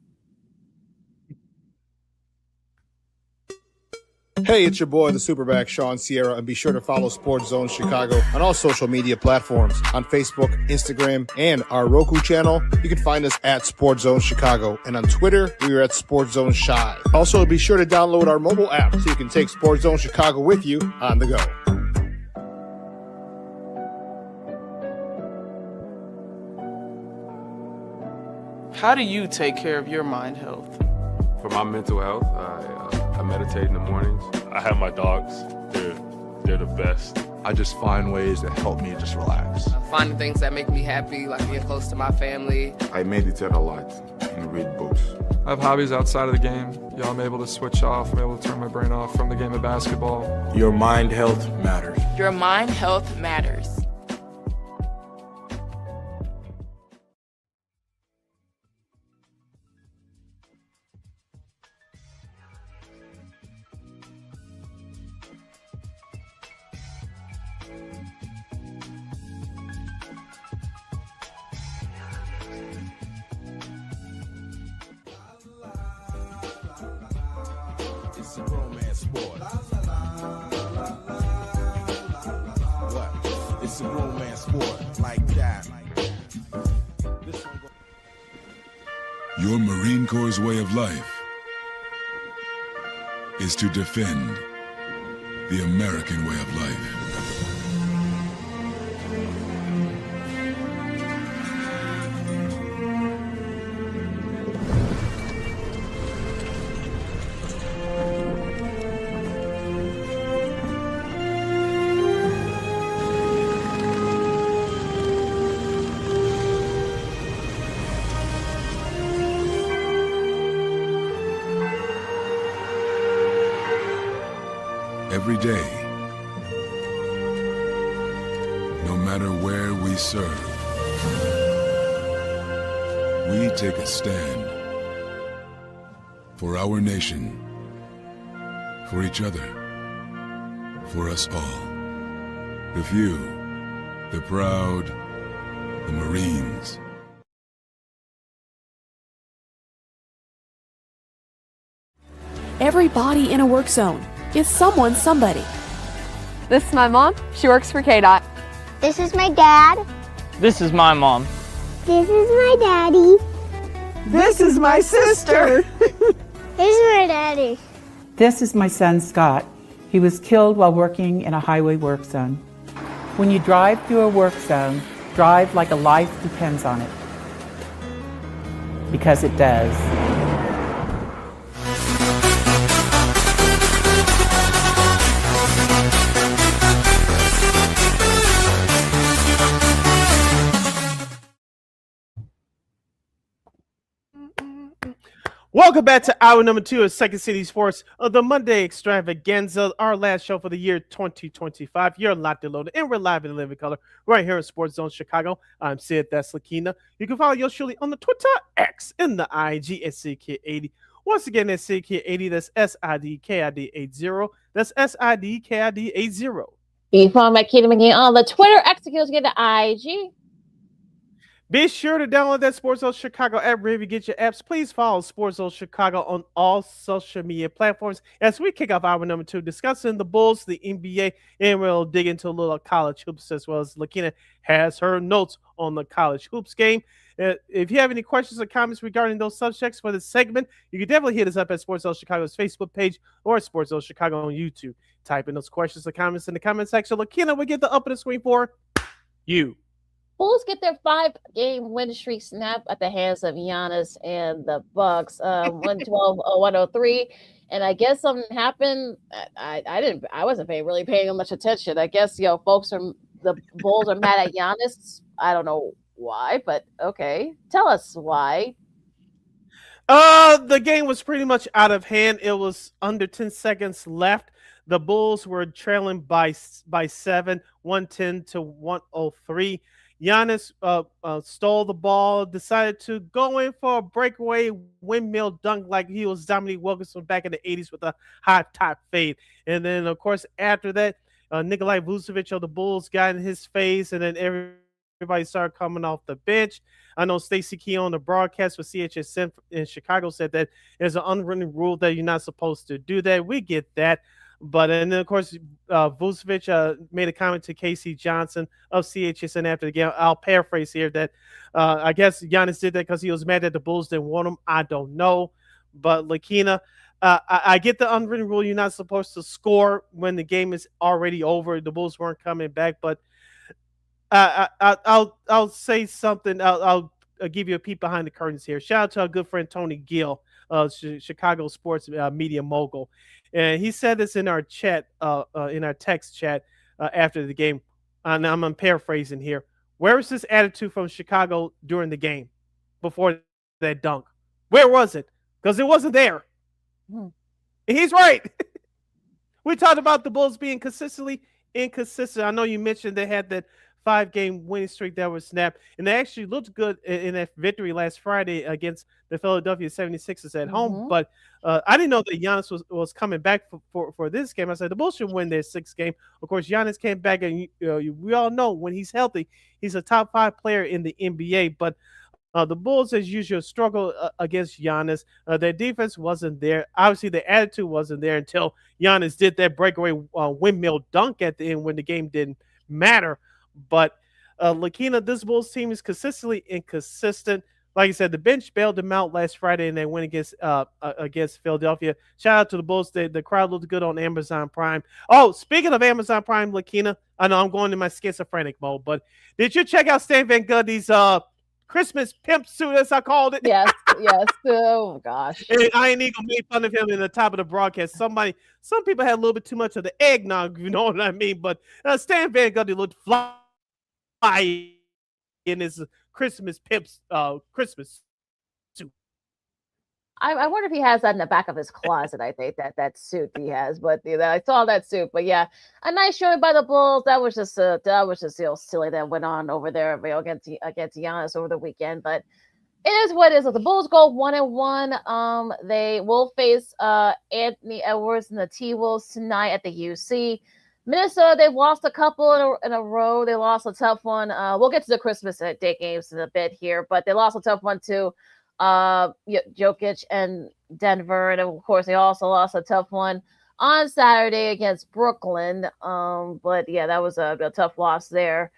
[SPEAKER 8] Hey, it's your boy, the Superback, Sean Sierra, and be sure to follow Sports Zone Chicago on all social media platforms. On Facebook, Instagram, and our Roku channel, you can find us at Sports Zone Chicago. And on Twitter, we are at Sports Zone Shy. Also, be sure to download our mobile app so you can take Sports Zone Chicago with you on the go.
[SPEAKER 11] How do you take care of your mind health?
[SPEAKER 12] For my mental health, I meditate in the mornings.
[SPEAKER 13] I have my dogs. They're the best.
[SPEAKER 14] I just find ways that help me just relax.
[SPEAKER 15] Finding things that make me happy, like being close to my family.
[SPEAKER 2] I meditate a lot and read books.
[SPEAKER 16] I have hobbies outside of the game. I'm able to switch off. I'm able to turn my brain off from the game of basketball.
[SPEAKER 14] Your mind health matters.
[SPEAKER 15] Your mind health matters.
[SPEAKER 17] It's a romance sport. What? It's a romance sport like that.
[SPEAKER 2] Your Marine Corps' way of life is to defend the American way of life. every day. No matter where we serve, we take a stand for our nation, for each other, for us all. The few, the proud, the Marines.
[SPEAKER 18] Everybody in a work zone is someone's somebody.
[SPEAKER 19] This is my mom. She works for KDOT.
[SPEAKER 20] This is my dad.
[SPEAKER 21] This is my mom.
[SPEAKER 20] This is my daddy.
[SPEAKER 22] This is my sister.
[SPEAKER 20] This is my daddy.
[SPEAKER 23] This is my son, Scott. He was killed while working in a highway work zone. When you drive through a work zone, drive like a life depends on it. Because it does.
[SPEAKER 1] Welcome back to hour number 2 of Second City Sports of the Monday Extravaganza, our last show for the year 2025. You're locked and loaded, and we're live in living color right here in Sports Zone Chicago. I'm Sid, that's LaKeena. You can follow yours truly on the Twitter, X, and the IG at SidKid80. Once again, that's SidKid80. That's SIDKID80. That's SIDKID80.
[SPEAKER 7] You can follow McGee on the Twitter, X, and get the IG.
[SPEAKER 1] Be sure to download that Sports Zone Chicago app wherever you get your apps. Please follow Sports Zone Chicago on all social media platforms as we kick off hour number 2, discussing the Bulls, the NBA, and we'll dig into a little college hoops as well as LaKeena has her notes on the college hoops game. If you have any questions or comments regarding those subjects for this segment, you can definitely hit us up at Sports Zone Chicago's Facebook page or Sports Zone Chicago on YouTube. Type in those questions or comments in the comment section. LaKeena will get the up on the screen for you.
[SPEAKER 7] Bulls get their 5-game win streak snapped at the hands of Giannis and the Bucks, 112-103. And I guess something happened. I wasn't really paying much attention. I guess the Bulls are mad at Giannis. I don't know why, but okay, tell us why.
[SPEAKER 1] The game was pretty much out of hand. It was under 10 seconds left. The Bulls were trailing by 7, 110-103. Giannis stole the ball, decided to go in for a breakaway windmill dunk like he was Dominique Wilkinson back in the 80s with a high top fade. And then, of course, after that, Nikolai Vucevic of the Bulls got in his face, and then everybody started coming off the bench. I know Stacey Key on the broadcast for CHSN in Chicago said that there's an unwritten rule that you're not supposed to do that. We get that. But and then, of course, Vucevic made a comment to Casey Johnson of CHSN after the game. I'll paraphrase here that I guess Giannis did that because he was mad that the Bulls didn't want him. I don't know. But LaKeena, I get the unwritten rule. You're not supposed to score when the game is already over. The Bulls weren't coming back. But I'll say something. I'll give you a peek behind the curtains here. Shout out to our good friend Tony Gill, Chicago sports media mogul. And he said this in our chat, in our text chat after the game. And I'm paraphrasing here. Where was this attitude from Chicago during the game before that dunk? Where was it? Because it wasn't there. And he's right. We talked about the Bulls being consistently inconsistent. I know you mentioned they had that 5-game winning streak that was snapped, and they actually looked good in that victory last Friday against the Philadelphia 76ers at home. But I didn't know that Giannis was coming back for this game. I said the Bulls should win their 6th game. Of course, Giannis came back, and we all know when he's healthy, he's a top 5 player in the NBA. But the Bulls, as usual, struggle against Giannis. Their defense wasn't there. Obviously, their attitude wasn't there until Giannis did that breakaway windmill dunk at the end when the game didn't matter. But LaKeena, this Bulls team is consistently inconsistent. Like I said, the bench bailed them out last Friday, and they went against Philadelphia. Shout out to the Bulls. The crowd looked good on Amazon Prime. Oh, speaking of Amazon Prime, LaKeena, I know I'm going in my schizophrenic mode, but did you check out Stan Van Gundy's Christmas pimp suit, as I called it?
[SPEAKER 7] Yes. Oh gosh.
[SPEAKER 1] And Iron Eagle made fun of him in the top of the broadcast. Some people had a little bit too much of the eggnog, you know what I mean? But Stan Van Gundy looked fly in his Christmas pimps Christmas suit.
[SPEAKER 7] I wonder if he has that in the back of his closet. I think that suit he has, but I saw that suit. But yeah, a nice showing by the Bulls. That was just silly that went on over there against Giannis over the weekend. But it is what it is. The Bulls go 1-1. They will face Anthony Edwards and the T-Wolves tonight at the UC. Minnesota, they've lost a couple in a row. They lost a tough one. We'll get to the Christmas Day games in a bit here, but they lost a tough one to Jokic and Denver. And of course, they also lost a tough one on Saturday against Brooklyn. But yeah, that was a tough loss there.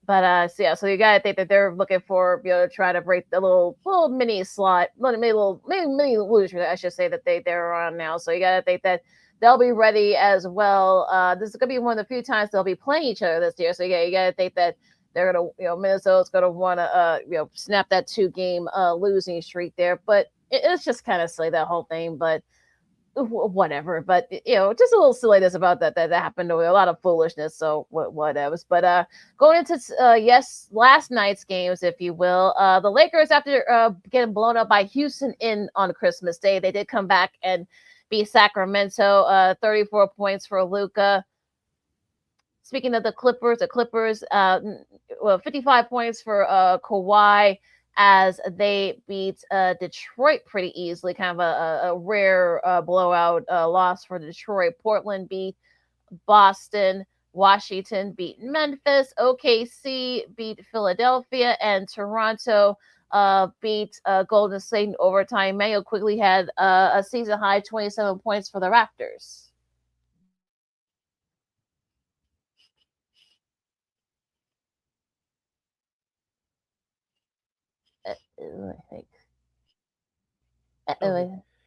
[SPEAKER 7] But so you gotta think that they're looking for to try to break the little mini slot, mini loser, I should say, that they're on now. So you gotta think that they'll be ready as well. This is gonna be one of the few times they'll be playing each other this year. So you gotta think that they're gonna, Minnesota's gonna want to, snap that 2-game losing streak there. But it's just kind of silly, that whole thing. But whatever. But just a little silliness about that happened. A lot of foolishness. So whatever. But going into last night's games, if you will, the Lakers, after getting blown up by Houston on Christmas Day, they did come back and beat Sacramento, 34 points for Luka. Speaking of the Clippers, 55 points for Kawhi, as they beat Detroit pretty easily. Kind of a rare blowout loss for Detroit. Portland beat Boston. Washington beat Memphis. OKC beat Philadelphia. And Toronto beat Golden State in overtime. Mayo quickly had a season-high 27 points for the Raptors.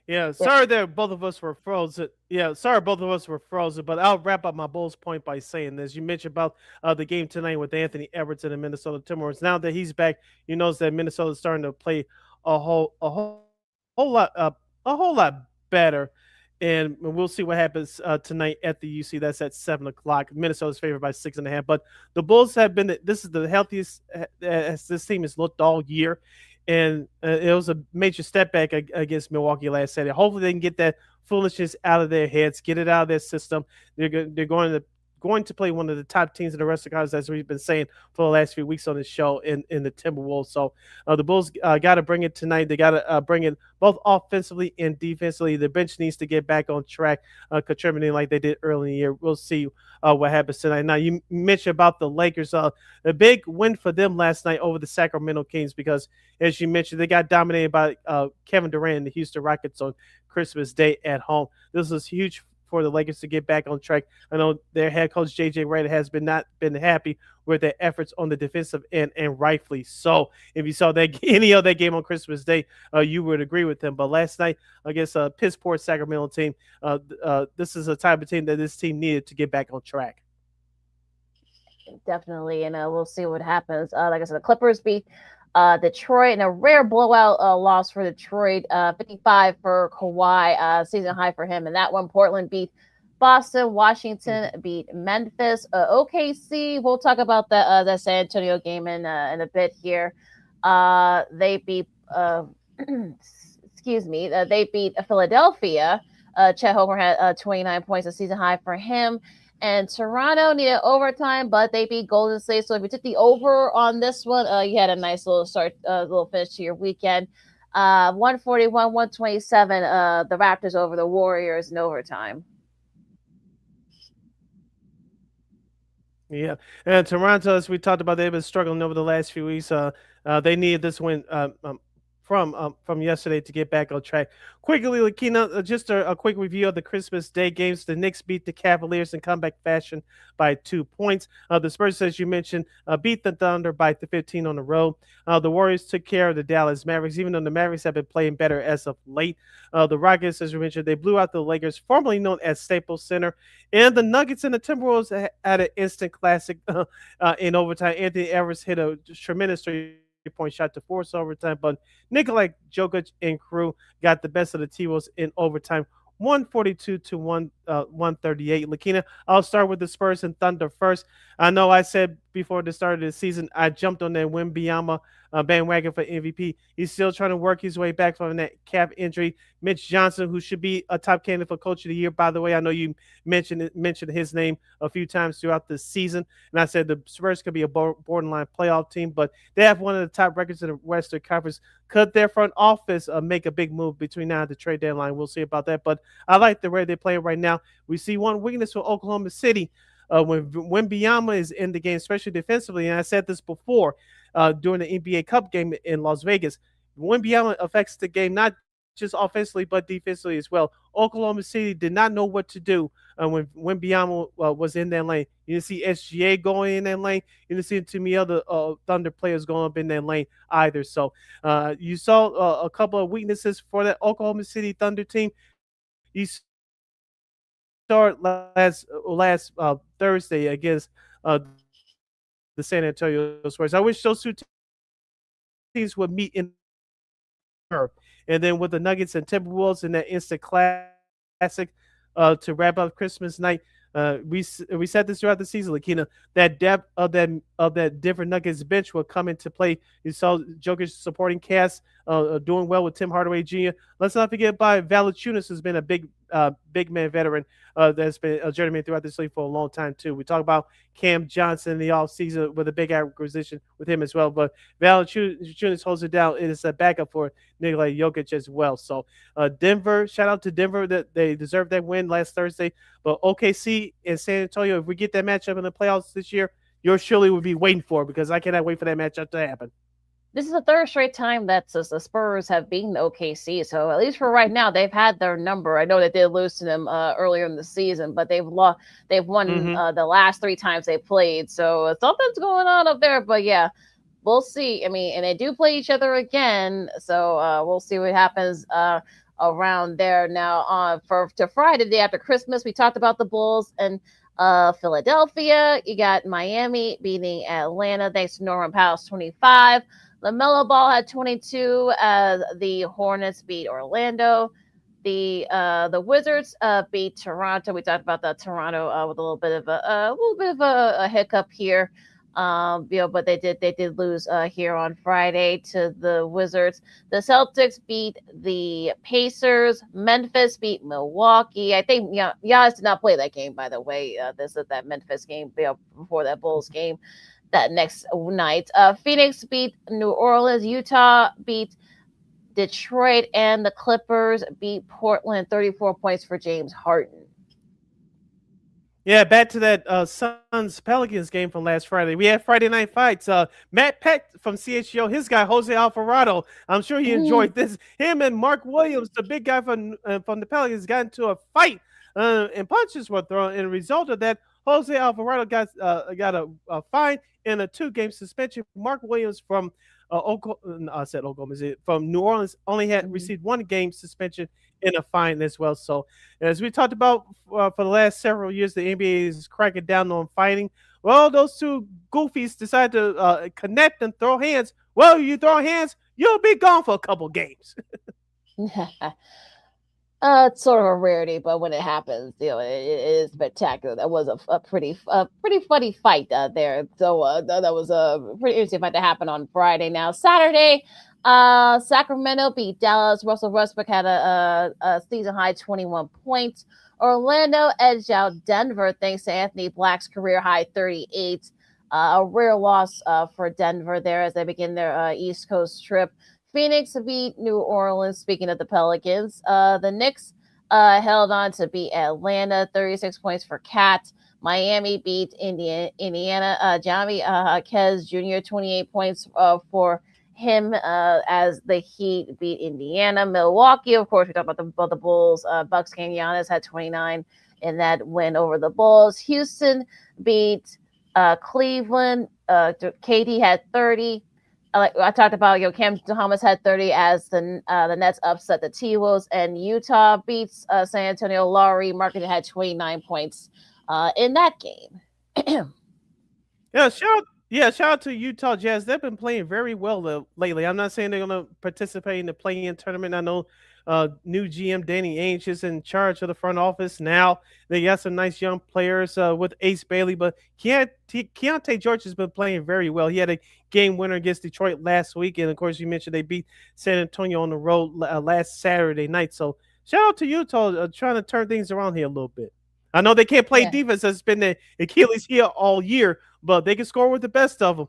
[SPEAKER 1] Yeah, sorry that both of us were frozen. But I'll wrap up my Bulls point by saying this. You mentioned about the game tonight with Anthony Edwards and the Minnesota Timberwolves. Now that he's back, you notice that Minnesota's starting to play a whole lot better. And we'll see what happens tonight at the UC. That's at 7:00. Minnesota's favored by 6.5. But the Bulls have been. This is the healthiest as this team has looked all year, and it was a major step back against Milwaukee last Saturday. Hopefully, they can get that foolishness out of their heads, get it out of their system. They're going to play one of the top teams in the rest of the conference, as we've been saying for the last few weeks on this show, in the Timberwolves. So the Bulls got to bring it tonight. They got to bring it both offensively and defensively. The bench needs to get back on track, contributing like they did early in the year. We'll see what happens tonight. Now, you mentioned about the Lakers. A big win for them last night over the Sacramento Kings because, as you mentioned, they got dominated by Kevin Durant and the Houston Rockets on Christmas Day at home. This was huge for the Lakers to get back on track. I know their head coach JJ Redick has not been happy with their efforts on the defensive end, and rightfully so. If you saw any of that game on Christmas Day, you would agree with him. But last night against a piss poor Sacramento team, this is a type of team that this team needed to get back on track.
[SPEAKER 7] Definitely, and we'll see what happens. Like I said, the Clippers beat Detroit in a rare blowout loss for Detroit, 55 for Kawhi, season high for him. And that one, Portland beat Boston. Washington beat Memphis. OKC, we'll talk about the San Antonio game in a bit here. They beat, they beat Philadelphia. Chet Holmgren had 29 points, a season high for him. And Toronto needed overtime, but they beat Golden State. So if you took the over on this one, you had a nice little start, little finish to your weekend. 141-127, the Raptors over the Warriors in overtime.
[SPEAKER 1] Yeah, and Toronto, as we talked about, they've been struggling over the last few weeks. They needed this win from yesterday to get back on track. Quickly, LaKeena, just a quick review of the Christmas Day games. The Knicks beat the Cavaliers in comeback fashion by 2 points. The Spurs, as you mentioned, beat the Thunder by 15 on the road. The Warriors took care of the Dallas Mavericks, even though the Mavericks have been playing better as of late. The Rockets, as you mentioned, they blew out the Lakers, formerly known as Staples Center. And the Nuggets and the Timberwolves had an instant classic in overtime. Anthony Edwards hit a tremendous three-point shot to force overtime, but Nikola Jokic and crew got the best of the T-Wolves in overtime, 142-138. LaKeena, I'll start with the Spurs and Thunder first. I know I said before the start of the season, I jumped on that Wembanyama bandwagon for MVP. He's still trying to work his way back from that calf injury. Mitch Johnson, who should be a top candidate for Coach of the Year, by the way. I know you mentioned his name a few times throughout the season, and I said the Spurs could be a borderline playoff team, but they have one of the top records in the Western Conference. Could their front office make a big move between now and the trade deadline? We'll see about that, but I like the way they're playing right now. We see one weakness for Oklahoma City. When Wembanyama is in the game, especially defensively, and I said this before during the NBA Cup game in Las Vegas, Wembanyama affects the game not just offensively but defensively as well. Oklahoma City did not know what to do when Wembanyama was in that lane. You didn't see SGA going in that lane. You didn't see too many other Thunder players going up in that lane either. So you saw a couple of weaknesses for that Oklahoma City Thunder team. You start last Thursday against the San Antonio Spurs. I wish those two teams would meet in Earth. And then with the Nuggets and Timberwolves in that instant classic to wrap up Christmas night, we said this throughout the season, LaKeena, that depth of that Denver Nuggets bench will come into play. You saw Jokic supporting cast doing well with Tim Hardaway Jr. Let's not forget about Valanciunas, who's been a big man veteran that's been a journeyman throughout this league for a long time too. We talk about Cam Johnson in the offseason with a big acquisition with him as well, but Valanciunas holds it down. It is a backup for Nikola Jokic as well. So Denver, shout out to Denver that they deserved that win last Thursday. But OKC and San Antonio, if we get that matchup in the playoffs this year, yours surely would be waiting for, because I cannot wait for that matchup to happen.
[SPEAKER 7] This is the third straight time that the Spurs have beaten the OKC. So at least for right now, they've had their number. I know they did lose to them earlier in the season, but they've won the last 3 times they played. So something's going on up there. But yeah, we'll see. I mean, and they do play each other again. So we'll see what happens around there. Now to Friday, the day after Christmas, we talked about the Bulls and Philadelphia. You got Miami beating Atlanta thanks to Norman Powell's 25. LaMelo Ball had 22 as the Hornets beat Orlando. The Wizards beat Toronto. We talked about that Toronto with a little bit of a hiccup here. But they did lose here on Friday to the Wizards. The Celtics beat the Pacers. Memphis beat Milwaukee. I think Giannis did not play that game, by the way. This is that Memphis game before that Bulls game that next night. Phoenix beat New Orleans. Utah beat Detroit, and the Clippers beat Portland. 34 points for James Harden.
[SPEAKER 1] Yeah, back to that Suns-Pelicans game from last Friday. We had Friday night fights. Matt Peck from CHGO, his guy, Jose Alvarado. I'm sure he enjoyed this. Him and Mark Williams, the big guy from the Pelicans, got into a fight, and punches were thrown. And a result of that, Jose Alvarado got a fine and a 2-game suspension. Mark Williams from from New Orleans only had received 1-game suspension and a fine as well. So as we talked about for the last several years, the NBA is cracking down on fighting. Well, those two goofies decided to connect and throw hands. Well, you throw hands, you'll be gone for a couple games.
[SPEAKER 7] It's sort of a rarity, but when it happens, it is spectacular. That was a pretty funny fight there. So that was a pretty interesting fight to happen on Friday. Now Saturday, Sacramento beat Dallas. Russell Westbrook had a season high 21 points. Orlando edged out Denver thanks to Anthony Black's career high 38. A rare loss for Denver there as they begin their East Coast trip. Phoenix beat New Orleans. Speaking of the Pelicans, the Knicks held on to beat Atlanta, 36 points for Cat. Miami beat Indiana. Johnny Jaquez Jr., 28 points for him as the Heat beat Indiana. Milwaukee, of course, we talked about the Bulls. Bucks game, Giannis had 29 in that win over the Bulls. Houston beat Cleveland. KD had 30. I talked about, Cam Thomas had 30 as the Nets upset the T-Wolves, and Utah beats San Antonio. Lauri Markkanen had 29 points in that game.
[SPEAKER 1] Shout out to Utah Jazz. They've been playing very well lately. I'm not saying they're going to participate in the play-in tournament. I know New GM Danny Ainge is in charge of the front office now. They got some nice young players with Ace Bailey, but Keontae George has been playing very well. He had a game winner against Detroit last week, and of course, you mentioned they beat San Antonio on the road last Saturday night. So shout out to Utah trying to turn things around here a little bit. I know they can't play defense. That's been the Achilles heel all year, but they can score with the best of them.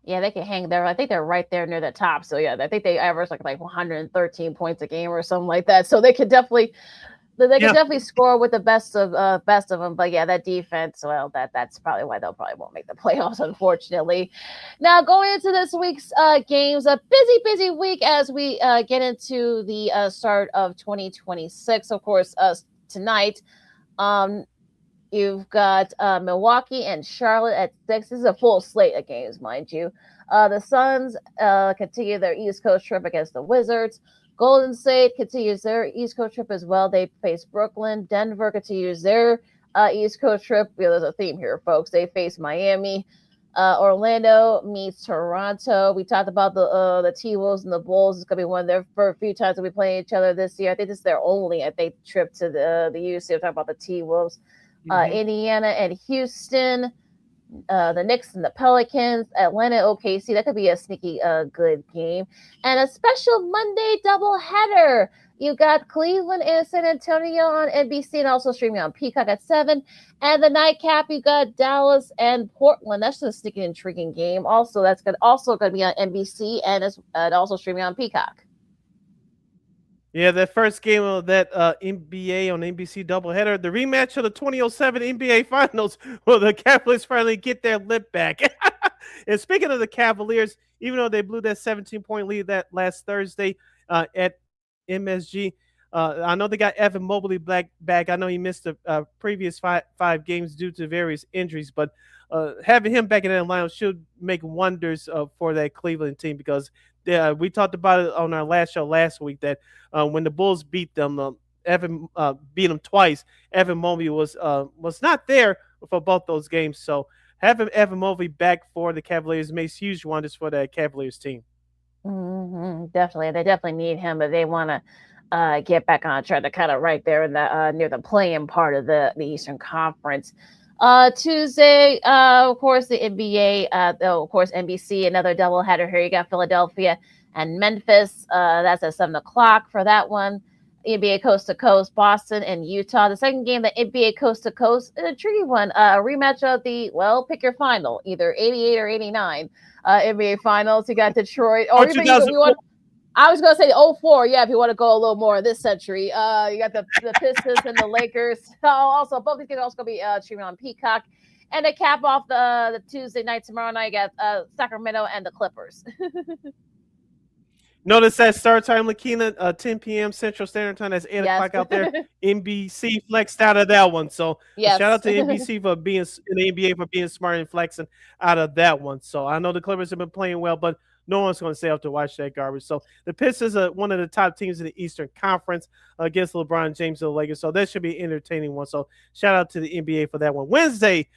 [SPEAKER 7] Yeah, they can hang there. I think they're right there near the top. So yeah, I think they average like 113 points a game or something like that. So they could definitely score with the best of them. But yeah, that defense, well, that's probably why they'll probably won't make the playoffs, unfortunately. Now going into this week's games, a busy week as we get into the start of 2026. Of course, tonight, you've got Milwaukee and Charlotte at 6. This is a full slate of games, mind you. The Suns continue their East Coast trip against the Wizards. Golden State continues their East Coast trip as well. They face Brooklyn. Denver continues their East Coast trip. There's a theme here, folks. They face Miami. Orlando meets Toronto. We talked about the T-Wolves and the Bulls. It's going to be one of their first few times they'll be playing each other this year. I think this is their only, trip to the UC. I'm talking about the T-Wolves. Indiana and Houston, the Knicks and the Pelicans, Atlanta, OKC. That could be a sneaky good game. And a special Monday doubleheader. You got Cleveland and San Antonio on NBC and also streaming on Peacock at 7. And the nightcap, you got Dallas and Portland. That's just a sneaky, intriguing game. Also, that's going to be on NBC and it's also streaming on Peacock.
[SPEAKER 1] Yeah, that first game of that NBA on NBC doubleheader, the rematch of the 2007 NBA Finals. Well, the Cavaliers finally get their lip back. And speaking of the Cavaliers, even though they blew that 17-point lead that last Thursday at MSG, I know they got Evan Mobley back. I know he missed the previous five games due to various injuries, but having him back in that lineup should make wonders for that Cleveland team because we talked about it on our last show last week that when the Bulls beat them, Evan beat them twice. Evan Mobley was not there for both those games. So having Evan Mobley back for the Cavaliers makes huge wonders for that Cavaliers team.
[SPEAKER 7] Definitely. They definitely need him, but they want to get back on track. They're kind of right there in the near the playing part of the Eastern Conference. Tuesday, of course, the NBA, of course, NBC, another doubleheader here. You got Philadelphia and Memphis. That's at 7 o'clock for that one. NBA Coast to Coast, Boston and Utah. The second game, the NBA Coast to Coast, a tricky one. A rematch of pick your final, either 88 or 89 NBA Finals. You got Detroit. Or even I was going to say 04, yeah, if you want to go a little more this century. You got the Pistons and the Lakers. Also, both these games are also going to be streaming on Peacock. And to cap off the Tuesday night, tomorrow night, you got Sacramento and the Clippers.
[SPEAKER 1] Notice that start time, LaKeena, 10 p.m. Central Standard Time. That's 8 o'clock out there. NBC flexed out of that one. So shout out to NBC for being in the NBA for being smart and flexing out of that one. So I know the Clippers have been playing well, but no one's going to stay up to watch that garbage. So the Pistons are one of the top teams in the Eastern Conference against LeBron James and the Lakers. So that should be an entertaining one. So shout out to the NBA for that one. Wednesday,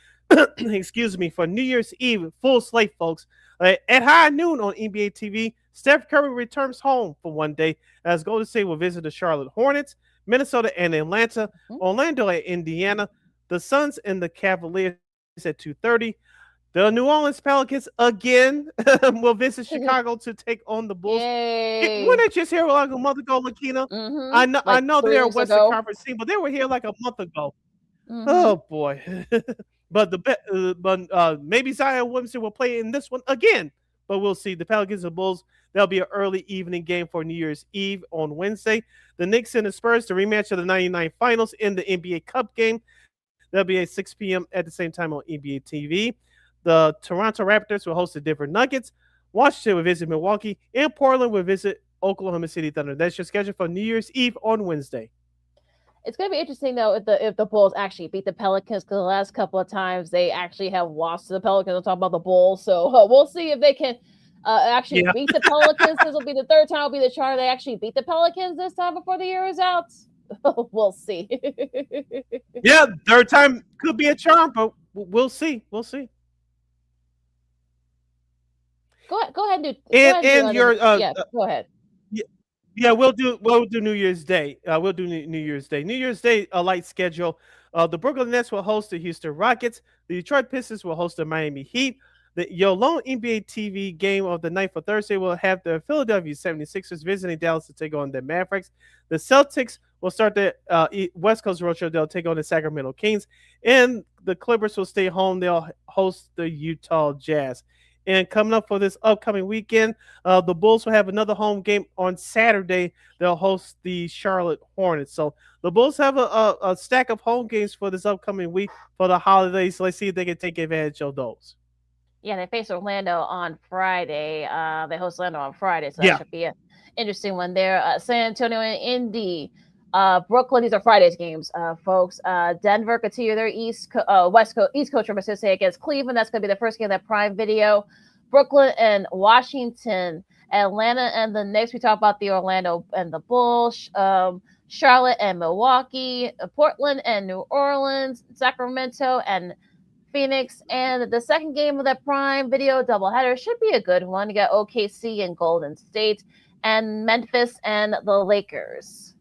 [SPEAKER 1] excuse me, for New Year's Eve, full slate, folks. At high noon on NBA TV, Steph Curry returns home for one day as Golden State will visit the Charlotte Hornets, Minnesota and Atlanta, Orlando at Indiana, the Suns and the Cavaliers at 2:30. The New Orleans Pelicans again will visit Chicago to take on the Bulls. Weren't they just here like a month ago, LaKeena? I know they're a Western Conference team, but they were here like a month ago. Oh boy! but maybe Zion Williamson will play in this one again. But we'll see. The Pelicans and Bulls, that'll be an early evening game for New Year's Eve on Wednesday. The Knicks and the Spurs, the rematch of the 99 finals in the NBA Cup game. That'll be at 6 p.m. at the same time on NBA TV. The Toronto Raptors will host the Denver Nuggets. Washington will visit Milwaukee. And Portland will visit Oklahoma City Thunder. That's your schedule for New Year's Eve on Wednesday.
[SPEAKER 7] It's going to be interesting, though, if the Bulls actually beat the Pelicans, because the last couple of times they actually have lost to the Pelicans. I'm talking about the Bulls. So we'll see if they can actually beat the Pelicans. This will be the third time it'll be the charm they actually beat the Pelicans this time before the year is out. We'll see.
[SPEAKER 1] Yeah, third time could be a charm, but we'll see. We'll see.
[SPEAKER 7] Go ahead, dude.
[SPEAKER 1] Go ahead.
[SPEAKER 7] Yeah,
[SPEAKER 1] Yeah, we'll do New Year's Day. We'll do New Year's Day. New Year's Day, a light schedule. The Brooklyn Nets will host the Houston Rockets. The Detroit Pistons will host the Miami Heat. Your lone NBA TV game of the night for Thursday will have the Philadelphia 76ers visiting Dallas to take on the Mavericks. The Celtics will start the West Coast road show. They'll take on the Sacramento Kings. And the Clippers will stay home. They'll host the Utah Jazz. And coming up for this upcoming weekend, the Bulls will have another home game on Saturday. They'll host the Charlotte Hornets. So the Bulls have a stack of home games for this upcoming week for the holidays. So let's see if they can take advantage of those.
[SPEAKER 7] Yeah, they face Orlando on Friday. They host Orlando on Friday, so that should be an interesting one there. San Antonio and Indy. Brooklyn, these are Friday's games, folks. Denver continue their East Coast representative against Cleveland. That's going to be the first game of that Prime Video. Brooklyn and Washington. Atlanta and the Knicks. We talk about the Orlando and the Bulls. Charlotte and Milwaukee. Portland and New Orleans. Sacramento and Phoenix. And the second game of that Prime Video doubleheader should be a good one. You got OKC and Golden State. And Memphis and the Lakers.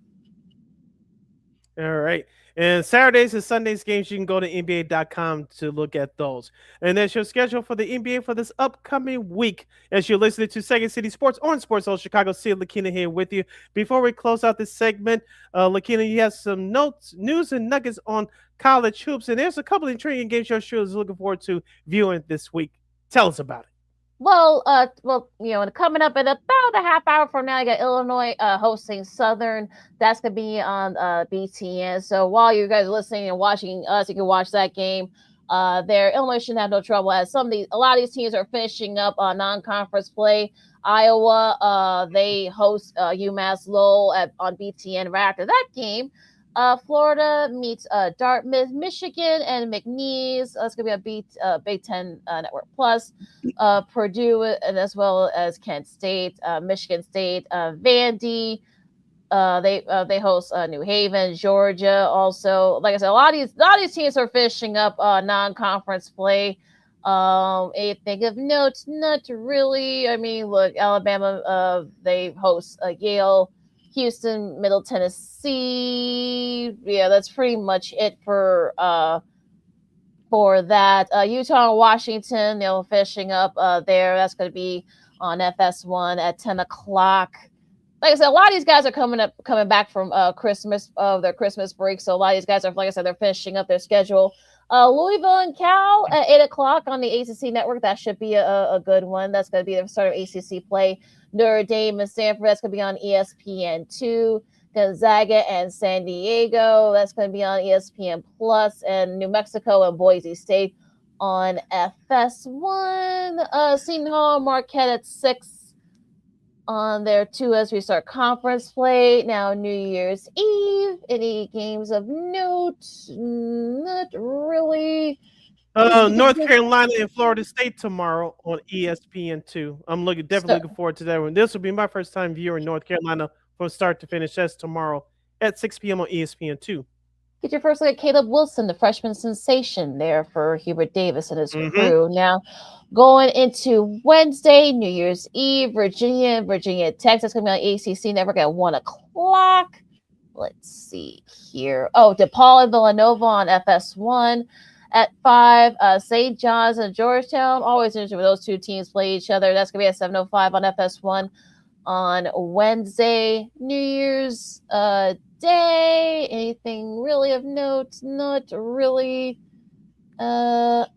[SPEAKER 1] All right. And Saturdays and Sundays games, you can go to NBA.com to look at those. And that's your schedule for the NBA for this upcoming week. As you're listening to Second City Sports on Sports Zone Chicago, Sid LaKeena here with you. Before we close out this segment, LaKeena, you have some notes, news, and nuggets on college hoops. And there's a couple of intriguing games your show is looking forward to viewing this week. Tell us about it.
[SPEAKER 7] Well, coming up in about a half hour from now, you got Illinois hosting Southern. That's gonna be on BTN. So while you guys are listening and watching us, you can watch that game. There, Illinois shouldn't have no trouble as a lot of these teams are finishing up non-conference play. Iowa, they host UMass Lowell on BTN right after that game. Florida meets Dartmouth, Michigan, and McNeese. That's going to be on Big Ten Network Plus. Purdue, and as well as Kent State, Michigan State, Vandy. They host New Haven, Georgia. Also, like I said, a lot of these teams are finishing up non-conference play. Anything of note? Not really. I mean, look, Alabama. They host Yale. Houston, Middle Tennessee. Yeah, that's pretty much it for that. Utah and Washington, they're finishing up there. That's going to be on FS1 at 10 o'clock. Like I said, a lot of these guys are coming back from Christmas, their Christmas break. So a lot of these guys are, like I said, they're finishing up their schedule. Louisville and Cal at 8 o'clock on the ACC network. That should be a good one. That's going to be the start of ACC play. Notre Dame and Stanford, that's going to be on ESPN2. Gonzaga and San Diego, that's going to be on ESPN Plus. And New Mexico and Boise State on FS1. Seton Hall, Marquette at 6 on there too as we start conference play. Now, New Year's Eve, any games of note? Not really.
[SPEAKER 1] North Carolina and Florida State tomorrow on ESPN2. I'm definitely looking forward to that one. This will be my first time viewing North Carolina from start to finish. That's tomorrow at 6 p.m. on ESPN2.
[SPEAKER 7] Get your first look at Caleb Wilson, the freshman sensation there for Hubert Davis and his crew. Now, going into Wednesday, New Year's Eve, Virginia Tech. That's going to be on ACC Network at 1 o'clock. Let's see here. Oh, DePaul and Villanova on FS1. At 5, St. John's and Georgetown. Always interesting when those two teams play each other. That's going to be at 7:05 on FS1 on Wednesday. New Year's Day. Anything really of note? Not really. All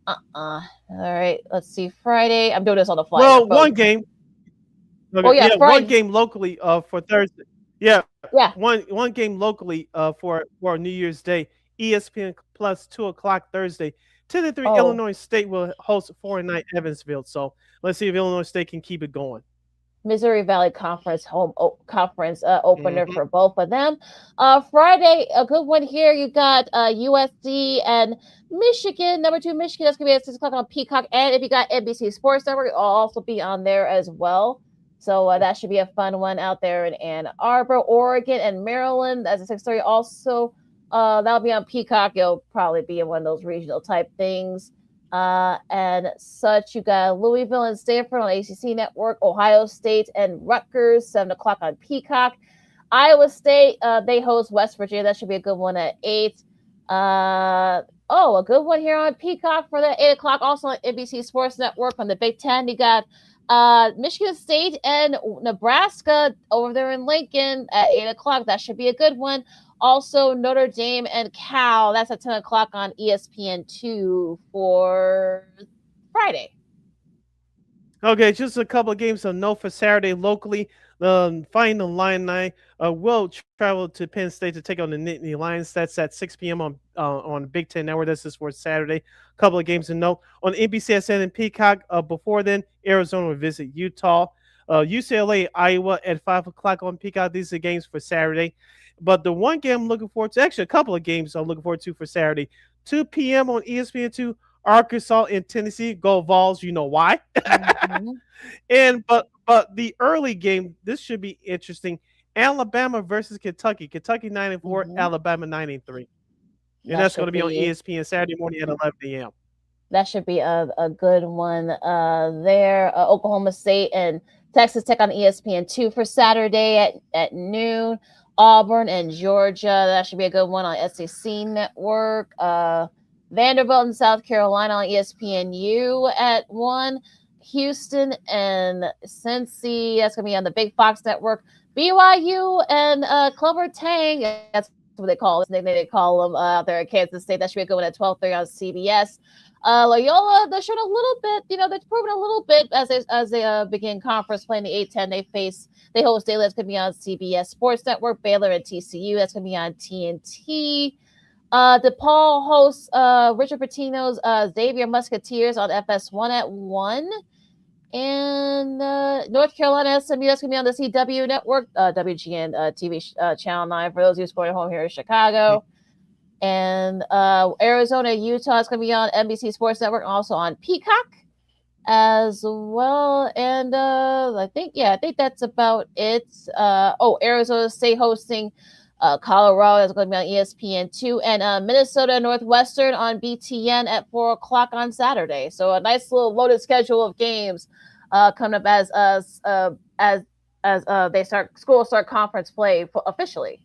[SPEAKER 7] right. Let's see. Friday. I'm doing this on the fly.
[SPEAKER 1] Well, one game. Okay, one game locally for Thursday. Yeah. One game locally for New Year's Day. ESPN Plus 2 o'clock Thursday. 10-3 Illinois State will host 4-9 Evansville. So let's see if Illinois State can keep it going.
[SPEAKER 7] Missouri Valley Conference opener for both of them. Friday, a good one here. You got USC and Michigan, number 2 Michigan. That's gonna be at 6 o'clock on Peacock. And if you got NBC Sports Network, it'll also be on there as well. So that should be a fun one out there in Ann Arbor, Oregon, and Maryland. That's at 6:30 also. That'll be on Peacock. It'll probably be in one of those regional type things. and such. You got Louisville and Stanford on ACC Network, Ohio State and Rutgers, 7 o'clock on Peacock. Iowa State, they host West Virginia. That should be a good one at 8. A good one here on Peacock for the 8 o'clock. Also on NBC Sports Network on the Big Ten. You got Michigan State and Nebraska over there in Lincoln at 8 o'clock. That should be a good one. Also, Notre Dame and Cal. That's at 10 o'clock on ESPN2 for Friday.
[SPEAKER 1] Okay, just a couple of games to note for Saturday locally. Fighting the Illini will travel to Penn State to take on the Nittany Lions. That's at 6 p.m. on Big Ten Network. This is for Saturday. A couple of games to note. On NBCSN and Peacock, before then, Arizona will visit Utah. UCLA, Iowa at 5 o'clock on Peacock. These are games for Saturday. But the one game I'm looking forward to, actually a couple of games I'm looking forward to for Saturday. 2 p.m. on ESPN2, Arkansas and Tennessee. Go Vols, you know why. But the early game, this should be interesting. Alabama versus Kentucky. Kentucky 9-4, Alabama 9-3. And that's going to be on ESPN Saturday morning at 11 a.m.
[SPEAKER 7] That should be a good one there. Oklahoma State and Texas Tech on ESPN2 for Saturday at noon. Auburn and Georgia. That should be a good one on SEC Network. Vanderbilt and South Carolina on ESPNU at 1. Houston and Cincy. That's going to be on the Big Fox Network. BYU and Clubber Tang. That's what they call it. They call them out there at Kansas State. That should be a good one at 12:30 on CBS. Loyola, they're showing a little bit, they're proving a little bit as they begin conference play in the A-10. They host daily. That's going to be on CBS Sports Network. Baylor and TCU. That's going to be on TNT. DePaul hosts Richard Pitino's Xavier Musketeers on FS1 at 1. And North Carolina SMU, that's going to be on the CW Network, WGN TV Channel 9 for those who scored at home here in Chicago. And Arizona, Utah is going to be on NBC Sports Network, also on Peacock as well. And I think that's about it. Arizona State hosting Colorado. That's going to be on ESPN2. And Minnesota Northwestern on BTN at 4 o'clock on Saturday. So a nice little loaded schedule of games coming up as schools start conference play officially.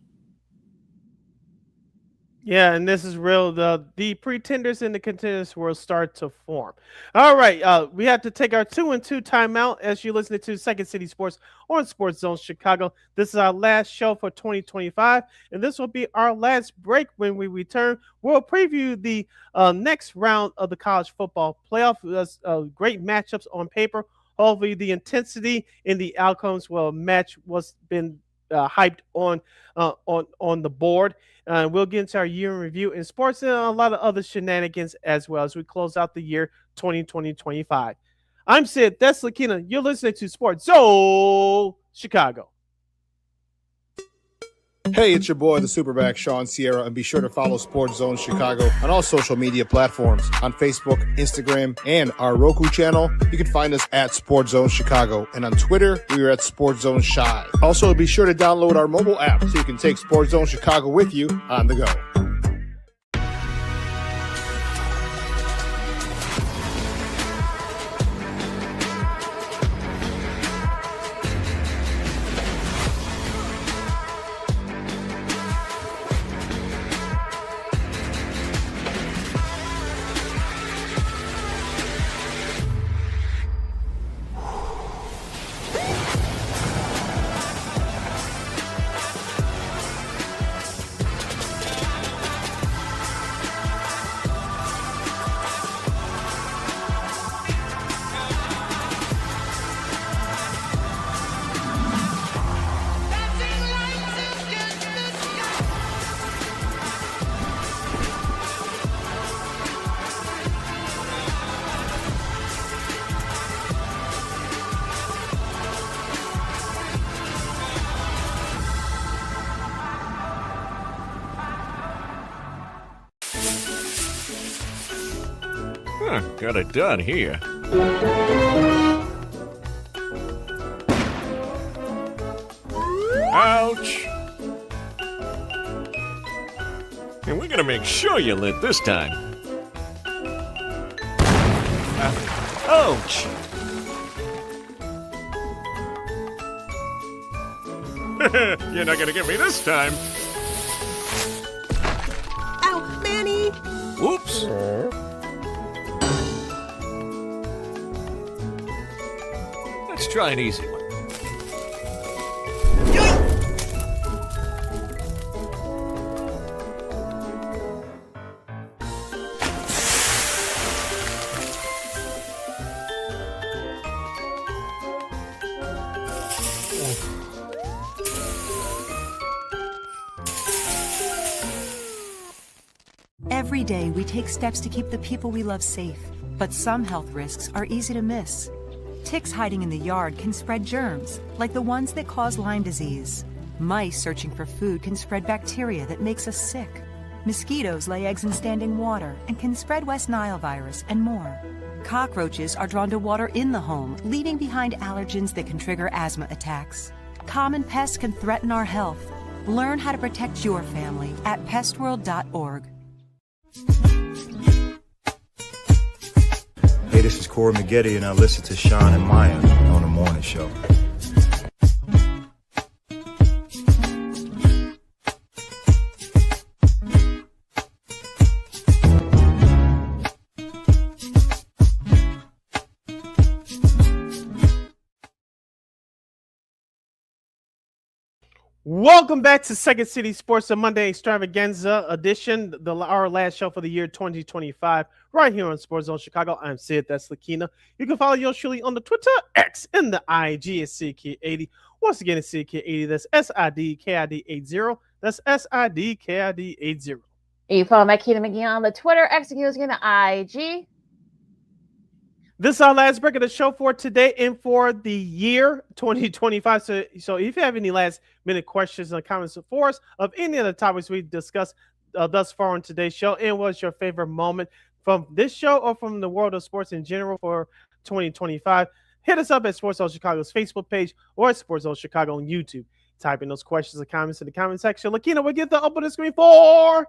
[SPEAKER 1] Yeah, and this is real. The pretenders and the contenders will start to form. All right, we have to take our 2-2 timeout as you listen to Second City Sports on Sports Zone Chicago. This is our last show for 2025, and this will be our last break. When we return, we'll preview the next round of the college football playoff. There's great matchups on paper. Hopefully, the intensity in the outcomes will match what's been hyped on the board. We'll get into our year in review in sports and a lot of other shenanigans as well as we close out the year 2020-25. I'm Sid. That's LaKeena. You're listening to Sports Zone Chicago.
[SPEAKER 8] Hey, it's your boy, the Superback, Sean Sierra, and be sure to follow Sports Zone Chicago on all social media platforms on Facebook, Instagram, and our Roku channel. You can find us at Sports Zone Chicago, and on Twitter, we are at Sports Zone Shy. Also, be sure to download our mobile app so you can take Sports Zone Chicago with you on the go.
[SPEAKER 3] Got it done here. Ouch! And we're gonna make sure you lit this time. Coach! You're not gonna get me this time.
[SPEAKER 4] Ow, Manny!
[SPEAKER 3] Whoops! Let's try an easy one.
[SPEAKER 9] Every day, we take steps to keep the people we love safe, but some health risks are easy to miss. Ticks hiding in the yard can spread germs, like the ones that cause Lyme disease. Mice searching for food can spread bacteria that makes us sick. Mosquitoes lay eggs in standing water and can spread West Nile virus and more. Cockroaches are drawn to water in the home, leaving behind allergens that can trigger asthma attacks. Common pests can threaten our health. Learn how to protect your family at pestworld.org.
[SPEAKER 10] Hey, this is Corey McGee, and I listen to Sean and Maya on the morning show.
[SPEAKER 1] Welcome back to Second City Sports, the Monday Extravaganza edition, our last show for the year 2025, right here on Sports Zone Chicago. I'm Sid, that's LaKeena. You can follow yours truly on the Twitter, X, and the IG at CKID. Once again, it's CKID, that's SIDKID80. That's SIDKID80.
[SPEAKER 7] You follow McGee on the Twitter, X, and the IG.
[SPEAKER 1] This is our last break of the show for today and for the year 2025. So if you have any last minute questions or comments for us of any of the topics we discussed thus far on today's show, and what's your favorite moment from this show or from the world of sports in general for 2025, hit us up at Sports Zone Chicago's Facebook page or at Sports Zone Chicago on YouTube. Type in those questions and comments in the comment section. LaKeena, we'll get the up on the screen for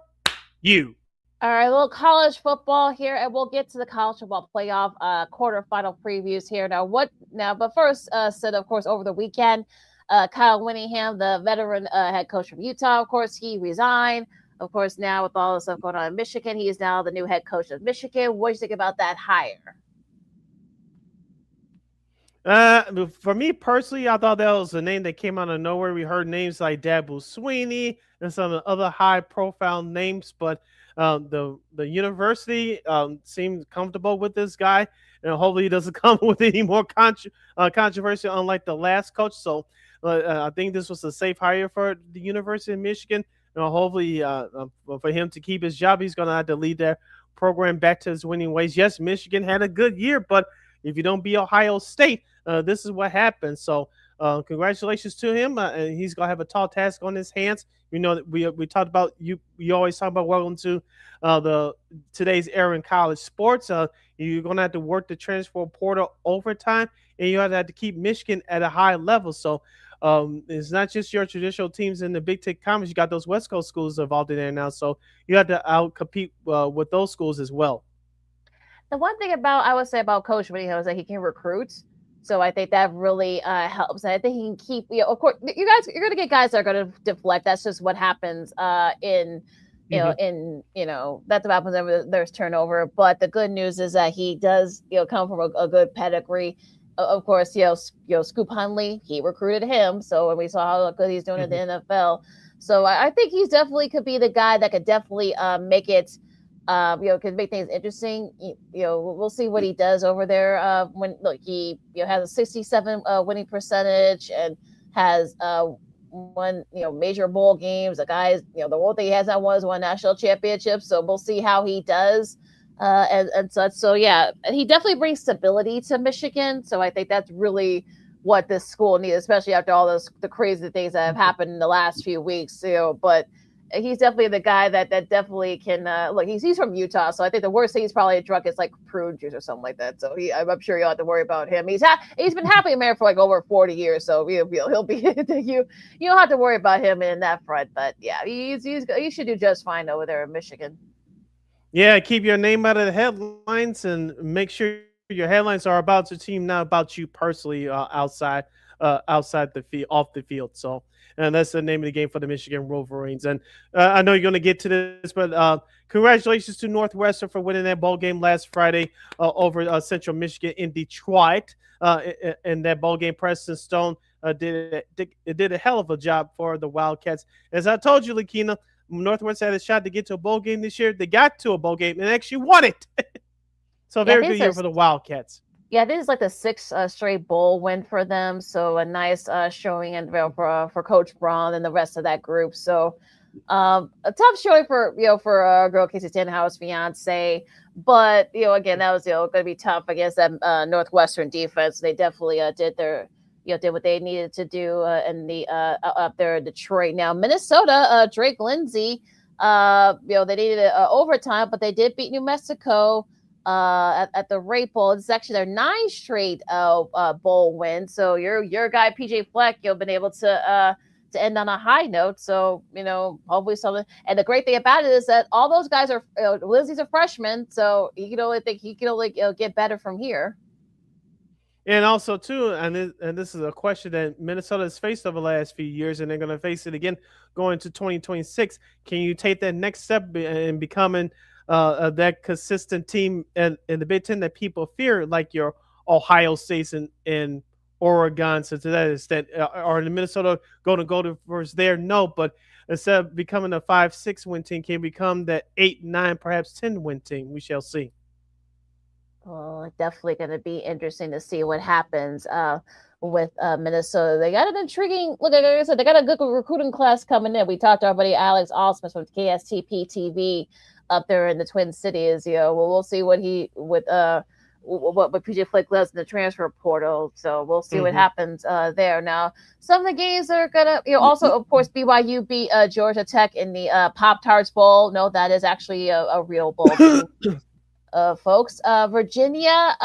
[SPEAKER 1] you.
[SPEAKER 7] All right, a little college football here, and we'll get to the college football playoff quarterfinal previews here. But first, Sid, of course, over the weekend, Kyle Whittingham, the veteran head coach from Utah, of course, he resigned. Of course, now with all the stuff going on in Michigan, he is now the new head coach of Michigan. What do you think about that hire?
[SPEAKER 1] For me personally, I thought that was a name that came out of nowhere. We heard names like Dabo Sweeney and some other high-profile names, but the university seemed comfortable with this guy, and hopefully he doesn't come with any more controversy, unlike the last coach. So I think this was a safe hire for the University of Michigan. Hopefully for him to keep his job, he's going to have to lead their program back to his winning ways. Yes, Michigan had a good year, but if you don't beat Ohio State, this is what happens. So congratulations to him. He's going to have a tall task on his hands. You know, we talked about we always talk about welcome to today's era in college sports. You're going to have to work the transfer portal overtime, and you have to keep Michigan at a high level. So it's not just your traditional teams in the Big Ten Conference. You got those West Coast schools involved in there now, so you have to out-compete with those schools as well.
[SPEAKER 7] The one thing I would say about Coach Whittingham is that he can recruit. So I think that really helps. And I think he can keep, of course, you're going to get guys that are going to deflect. That's just what happens that's what happens whenever there's turnover. But the good news is that he does, come from a good pedigree. Of course, Scoop Hunley, he recruited him. So when we saw how good he's doing in the NFL. So I think he's definitely could be the guy that could definitely make it, could make things interesting. We'll see what he does over there. When he has a 67 winning percentage and has won major bowl games. The guys, the one thing he has not won is one national championship. So we'll see how he does and such. So yeah, he definitely brings stability to Michigan. So I think that's really what this school needs, especially after all the crazy things that have happened in the last few weeks. But he's definitely the guy that definitely can he's from Utah, so I think the worst thing he's probably drunk is like prune juice or something like that. So I'm sure you don't have to worry about him. He's been happy in there for over 40 years, so he'll be you don't have to worry about him in that front. But yeah, he should do just fine over there in Michigan.
[SPEAKER 1] Yeah, keep your name out of the headlines and make sure your headlines are about your team, not about you personally, outside the field, off the field. So, and that's the name of the game for the Michigan Wolverines. And I know you're going to get to this, but congratulations to Northwestern for winning that bowl game last Friday over Central Michigan in Detroit. In that bowl game, Preston Stone did a hell of a job for the Wildcats. As I told you, LaKeena, Northwestern had a shot to get to a bowl game this year. They got to a bowl game and actually won it. So very good year for the Wildcats.
[SPEAKER 7] Yeah, this is like the sixth straight bowl win for them. So a nice showing and for Coach Braun and the rest of that group. So a tough showing for girl Casey Stenhouse's fiance. But again, that was going to be tough against that Northwestern defense. They definitely did what they needed to do in the up there in Detroit. Now Minnesota, Drake Lindsay, they needed overtime, but they did beat New Mexico at the Rape Bowl. It's actually their 9th straight bowl win. So your guy PJ Fleck, been able to end on a high note. So hopefully something. And the great thing about it is that all those guys are Lindsay's a freshman, so he can only get better from here.
[SPEAKER 1] And also too, and this is a question that Minnesota has faced over the last few years, and they're going to face it again going to 2026. Can you take that next step in becoming that consistent team in the Big Ten that people fear, like your Ohio States and Oregon? So to that extent, are the Minnesota going to go to first there? No, but instead of becoming a 5-6 win team, can become that 8-9, perhaps 10 win team. We shall see.
[SPEAKER 7] Well, definitely going to be interesting to see what happens with Minnesota. They got an intriguing look. Like I said, they got a good recruiting class coming in. We talked to our buddy Alex Alsmith from KSTP TV up there in the Twin Cities. We'll see what PJ Fleck does in the transfer portal. So we'll see what happens there. Now, some of the games are gonna, also of course BYU beat Georgia Tech in the Pop-Tarts Bowl. No, that is actually a real bowl. Folks, Virginia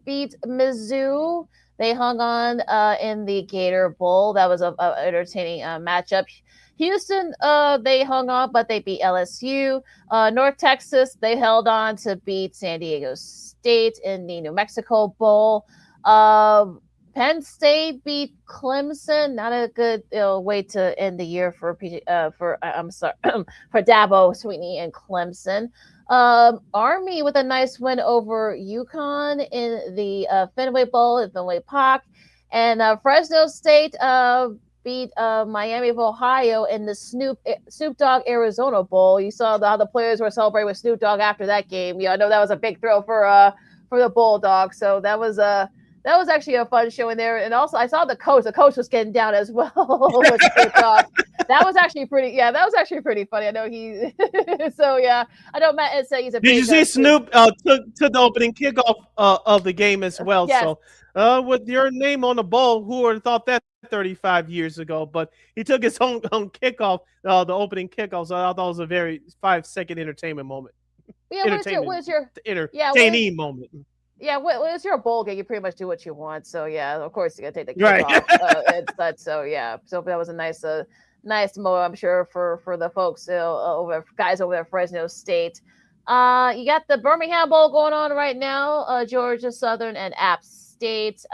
[SPEAKER 7] beat Mizzou. They hung on in the Gator Bowl. That was an entertaining matchup. Houston, they hung on, but they beat LSU. North Texas, they held on to beat San Diego State in the New Mexico Bowl. Penn State beat Clemson. Not a good way to end the year for Dabo Swinney and Clemson. Army with a nice win over UConn in the Fenway Bowl at Fenway Park, and Fresno State beat Miami of Ohio in the Snoop Dogg Arizona Bowl. You saw how the players were celebrating with Snoop Dogg after that game. I know that was a big thrill for the Bulldogs. So that was actually a fun show in there. And also I saw the coach. The coach was getting down as well with Snoop Dogg. That was actually pretty funny. I know he. So yeah, I know Matt said he's a.
[SPEAKER 1] Did you see Snoop took the opening kickoff of the game as well? Yes. So with your name on the bowl, who would have thought that 35 years ago? But he took his own kickoff, the opening kickoff. So I thought it was a very 5-second entertainment moment.
[SPEAKER 7] Yeah, what's your
[SPEAKER 1] entertaining moment?
[SPEAKER 7] Yeah, well, it's your bowl game. You pretty much do what you want. So yeah, of course you gotta take the kickoff and such. So yeah, so that was a nice moment, I'm sure, for the folks guys over there at Fresno State. You got the Birmingham Bowl going on right now. Georgia Southern and App State.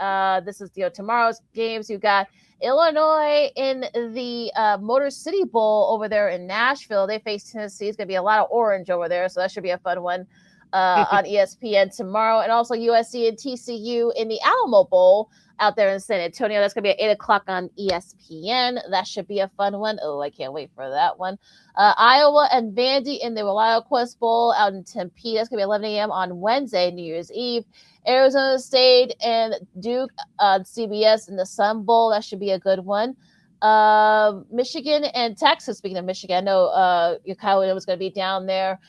[SPEAKER 7] This is tomorrow's games. You got Illinois in the Motor City Bowl over there in Nashville. They face Tennessee. It's gonna be a lot of orange over there, so that should be a fun one. On ESPN tomorrow, and also USC and TCU in the Alamo Bowl out there in San Antonio. That's going to be at 8:00 on ESPN. That should be a fun one. Oh, I can't wait for that one. Iowa and Vandy in the ReliaQuest Bowl out in Tempe. That's going to be 11 a.m. on Wednesday, New Year's Eve. Arizona State and Duke on CBS in the Sun Bowl. That should be a good one. Michigan and Texas. Speaking of Michigan, I know Kyle was going to be down there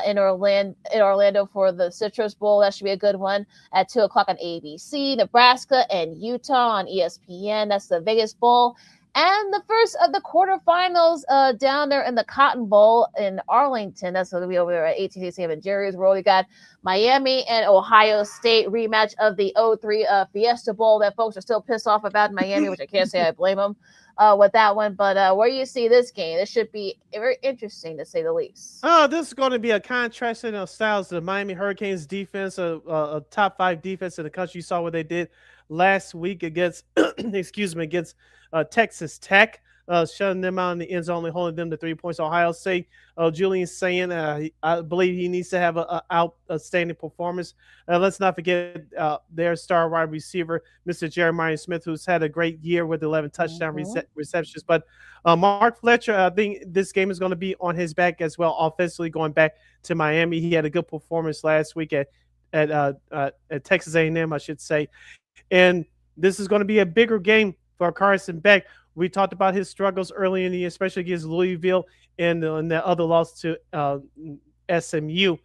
[SPEAKER 7] in Orlando for the Citrus Bowl. That should be a good one at 2:00 on ABC. Nebraska and Utah on ESPN. That's the Vegas Bowl. And the first of the quarterfinals down there in the Cotton Bowl in Arlington. That's going to be over there at AT&T Stadium in Jerry's World. You got Miami and Ohio State rematch of the 03 Fiesta Bowl that folks are still pissed off about in Miami, which I can't say I blame them. with that one. But where you see this game, this should be very interesting to say the least.
[SPEAKER 1] This is going to be a contrast in styles. The Miami Hurricanes defense, a top 5 defense in the country. You saw what they did last week against, against Texas Tech, shutting them out in the end zone, only holding them to 3 points. Ohio State, Julian's saying I believe he needs to have an outstanding performance. Let's not forget their star wide receiver, Mr. Jeremiah Smith, who's had a great year with 11 touchdown receptions. But Mark Fletcher, I think this game is going to be on his back as well, offensively going back to Miami. He had a good performance last week at Texas A&M, I should say. And this is going to be a bigger game for Carson Beck. We talked about his struggles early in the year, especially against Louisville and the other loss to SMU.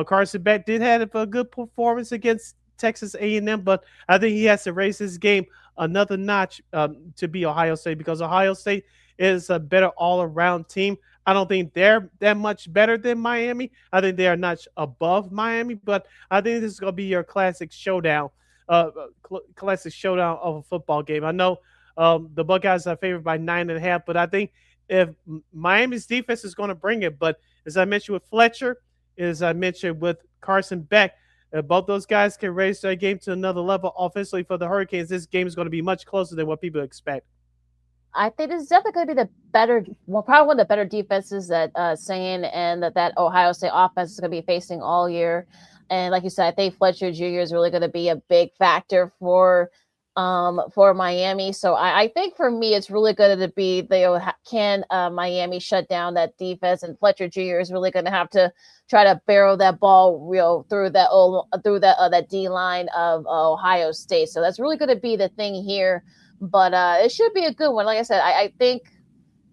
[SPEAKER 1] Carson Beck did have a good performance against Texas A&M, but I think he has to raise his game another notch to be Ohio State, because Ohio State is a better all-around team. I don't think they're that much better than Miami. I think they are notch above Miami, but I think this is going to be your classic showdown. Classic showdown of a football game. I know the Buckeyes are favored by 9.5, but I think if Miami's defense is going to bring it, but as I mentioned with Fletcher, as I mentioned with Carson Beck, if both those guys can raise their game to another level offensively for the Hurricanes, this game is going to be much closer than what people expect.
[SPEAKER 7] I think this is definitely going to be the better, well, probably one of the better defenses that Shane and that Ohio State offense is going to be facing all year. And like you said, I think Fletcher Jr. is really going to be a big factor for Miami. So I think for me, it's really going to be can Miami shut down that defense, and Fletcher Jr. is really going to have to try to barrel that ball through that D line of Ohio State. So that's really going to be the thing here. But it should be a good one. Like I said, I think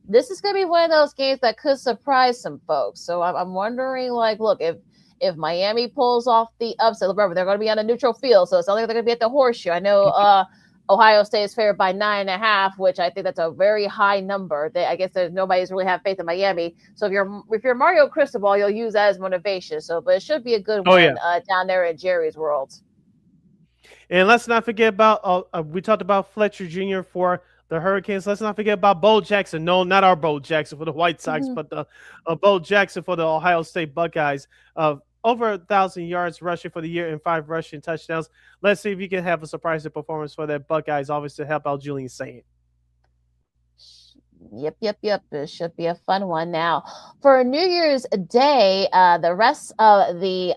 [SPEAKER 7] this is going to be one of those games that could surprise some folks. So I'm wondering, look, if Miami pulls off the upset, remember, they're going to be on a neutral field, so it's not like they're going to be at the Horseshoe. I know Ohio State is favored by 9.5, which I think that's a very high number. I guess nobody's really have faith in Miami. So if you're Mario Cristobal, you'll use that as motivation. But it should be a good one down there in Jerry's world.
[SPEAKER 1] And let's not forget about we talked about Fletcher Jr. for the Hurricanes. Let's not forget about Bo Jackson. No, not our Bo Jackson for the White Sox, but the Bo Jackson for the Ohio State Buckeyes. Over 1,000 yards rushing for the year and 5 rushing touchdowns. Let's see if you can have a surprising performance for that Buckeyes, obviously, to help out Julian Saint.
[SPEAKER 7] Yep. It should be a fun one. Now, for New Year's Day, the rest of the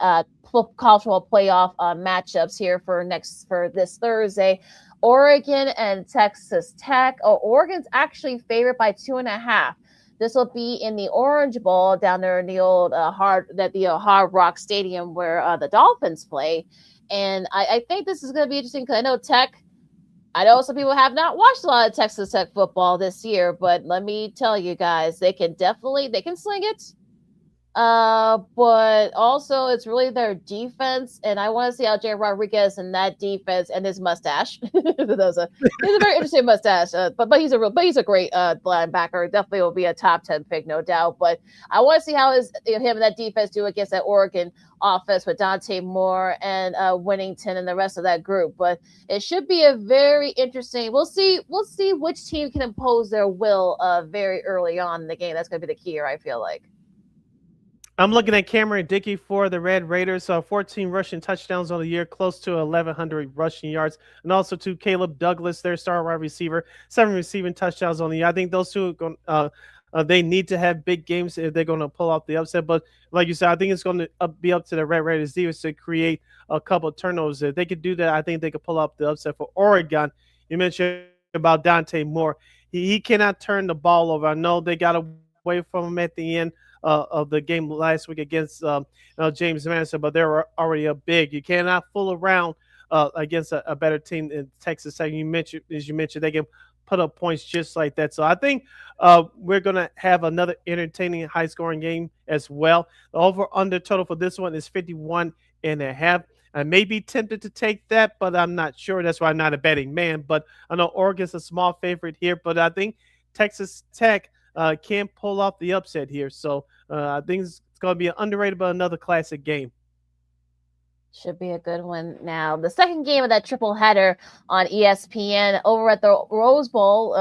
[SPEAKER 7] college football playoff matchups here for this Thursday, Oregon and Texas Tech. Oregon's actually favored by 2.5. This will be in the Orange Bowl down there in the old Hard Rock Stadium where the Dolphins play. And I think this is going to be interesting because I know some people have not watched a lot of Texas Tech football this year, but let me tell you guys, they can sling it. But also it's really their defense, and I want to see how Jay Rodriguez and that defense and his mustache. He's a very interesting mustache, but he's a great linebacker. Definitely will be a top 10 pick, no doubt. But I want to see how him and that defense do against that Oregon offense with Dante Moore and Winnington and the rest of that group. But it should be a very interesting. We'll see which team can impose their will very early on in the game. That's going to be the key here, I feel like.
[SPEAKER 1] I'm looking at Cameron Dickey for the Red Raiders. 14 rushing touchdowns on the year, close to 1,100 rushing yards. And also to Caleb Douglas, their star wide receiver, 7 receiving touchdowns on the year. I think those two are going they need to have big games if they're going to pull off the upset. But like you said, I think it's going to be up to the Red Raiders defense to create a couple of turnovers. If they could do that, I think they could pull off the upset. For Oregon, you mentioned about Dante Moore. He cannot turn the ball over. I know they got away from him at the end of the game last week against James Madison, but they were already up big. You cannot fool around against a better team in Texas Tech. As you mentioned, they can put up points just like that. So I think we're going to have another entertaining, high-scoring game as well. The over-under total for this one is 51.5. I may be tempted to take that, but I'm not sure. That's why I'm not a betting man. But I know Oregon's a small favorite here, but I think Texas Tech can pull off the upset here. So I think it's going to be an underrated but another classic game.
[SPEAKER 7] Should be a good one. Now, the second game of that triple header on ESPN over at the Rose Bowl,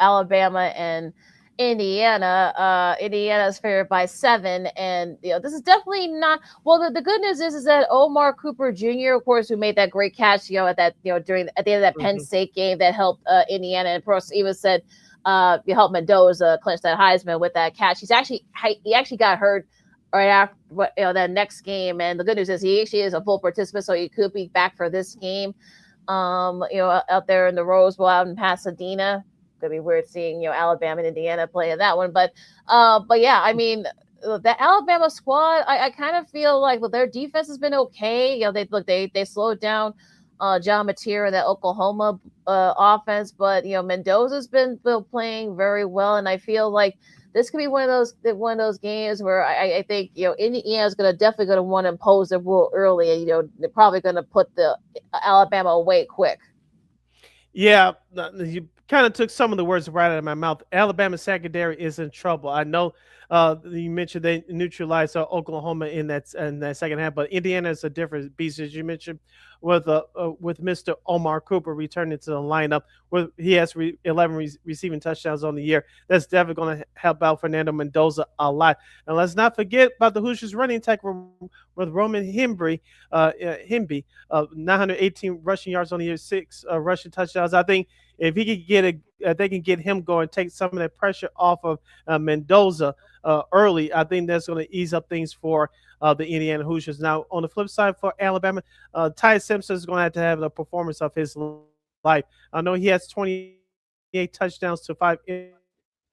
[SPEAKER 7] Alabama and Indiana. Indiana is favored by 7, and this is definitely not. Well, the good news is that Omar Cooper Jr., of course, who made that great catch, at that at the end of that Penn State game that helped Indiana, and of course, even said helped Mendoza clinch that Heisman with that catch. He actually got hurt right after that next game, and the good news is he actually is a full participant, so he could be back for this game. Out there in the Rose Bowl out in Pasadena. Gonna be weird seeing Alabama and Indiana playing that one, but yeah, I mean the Alabama squad, I kind of feel like their defense has been okay. They slowed down John Mateer and that Oklahoma offense, but Mendoza's been playing very well, and I feel like this could be one of those games where I think Indiana is definitely going to want to impose their rule early, and they're probably going to put the Alabama away quick.
[SPEAKER 1] Yeah, you kind of took some of the words right out of my mouth. Alabama secondary is in trouble. I know you mentioned they neutralized Oklahoma in that second half, but Indiana is a different beast, as you mentioned, with Mr. Omar Cooper returning to the lineup. He has 11 receiving touchdowns on the year. That's definitely going to help out Fernando Mendoza a lot. And let's not forget about the Hoosiers running attack with Roman Himby, 918 rushing yards on the year, 6 rushing touchdowns. I think if he could they can get him going, take some of that pressure off of Mendoza early, I think that's going to ease up things for the Indiana Hoosiers. Now, on the flip side for Alabama, Ty Simpson is going to have the performance of his life. I know he has 28 touchdowns to 5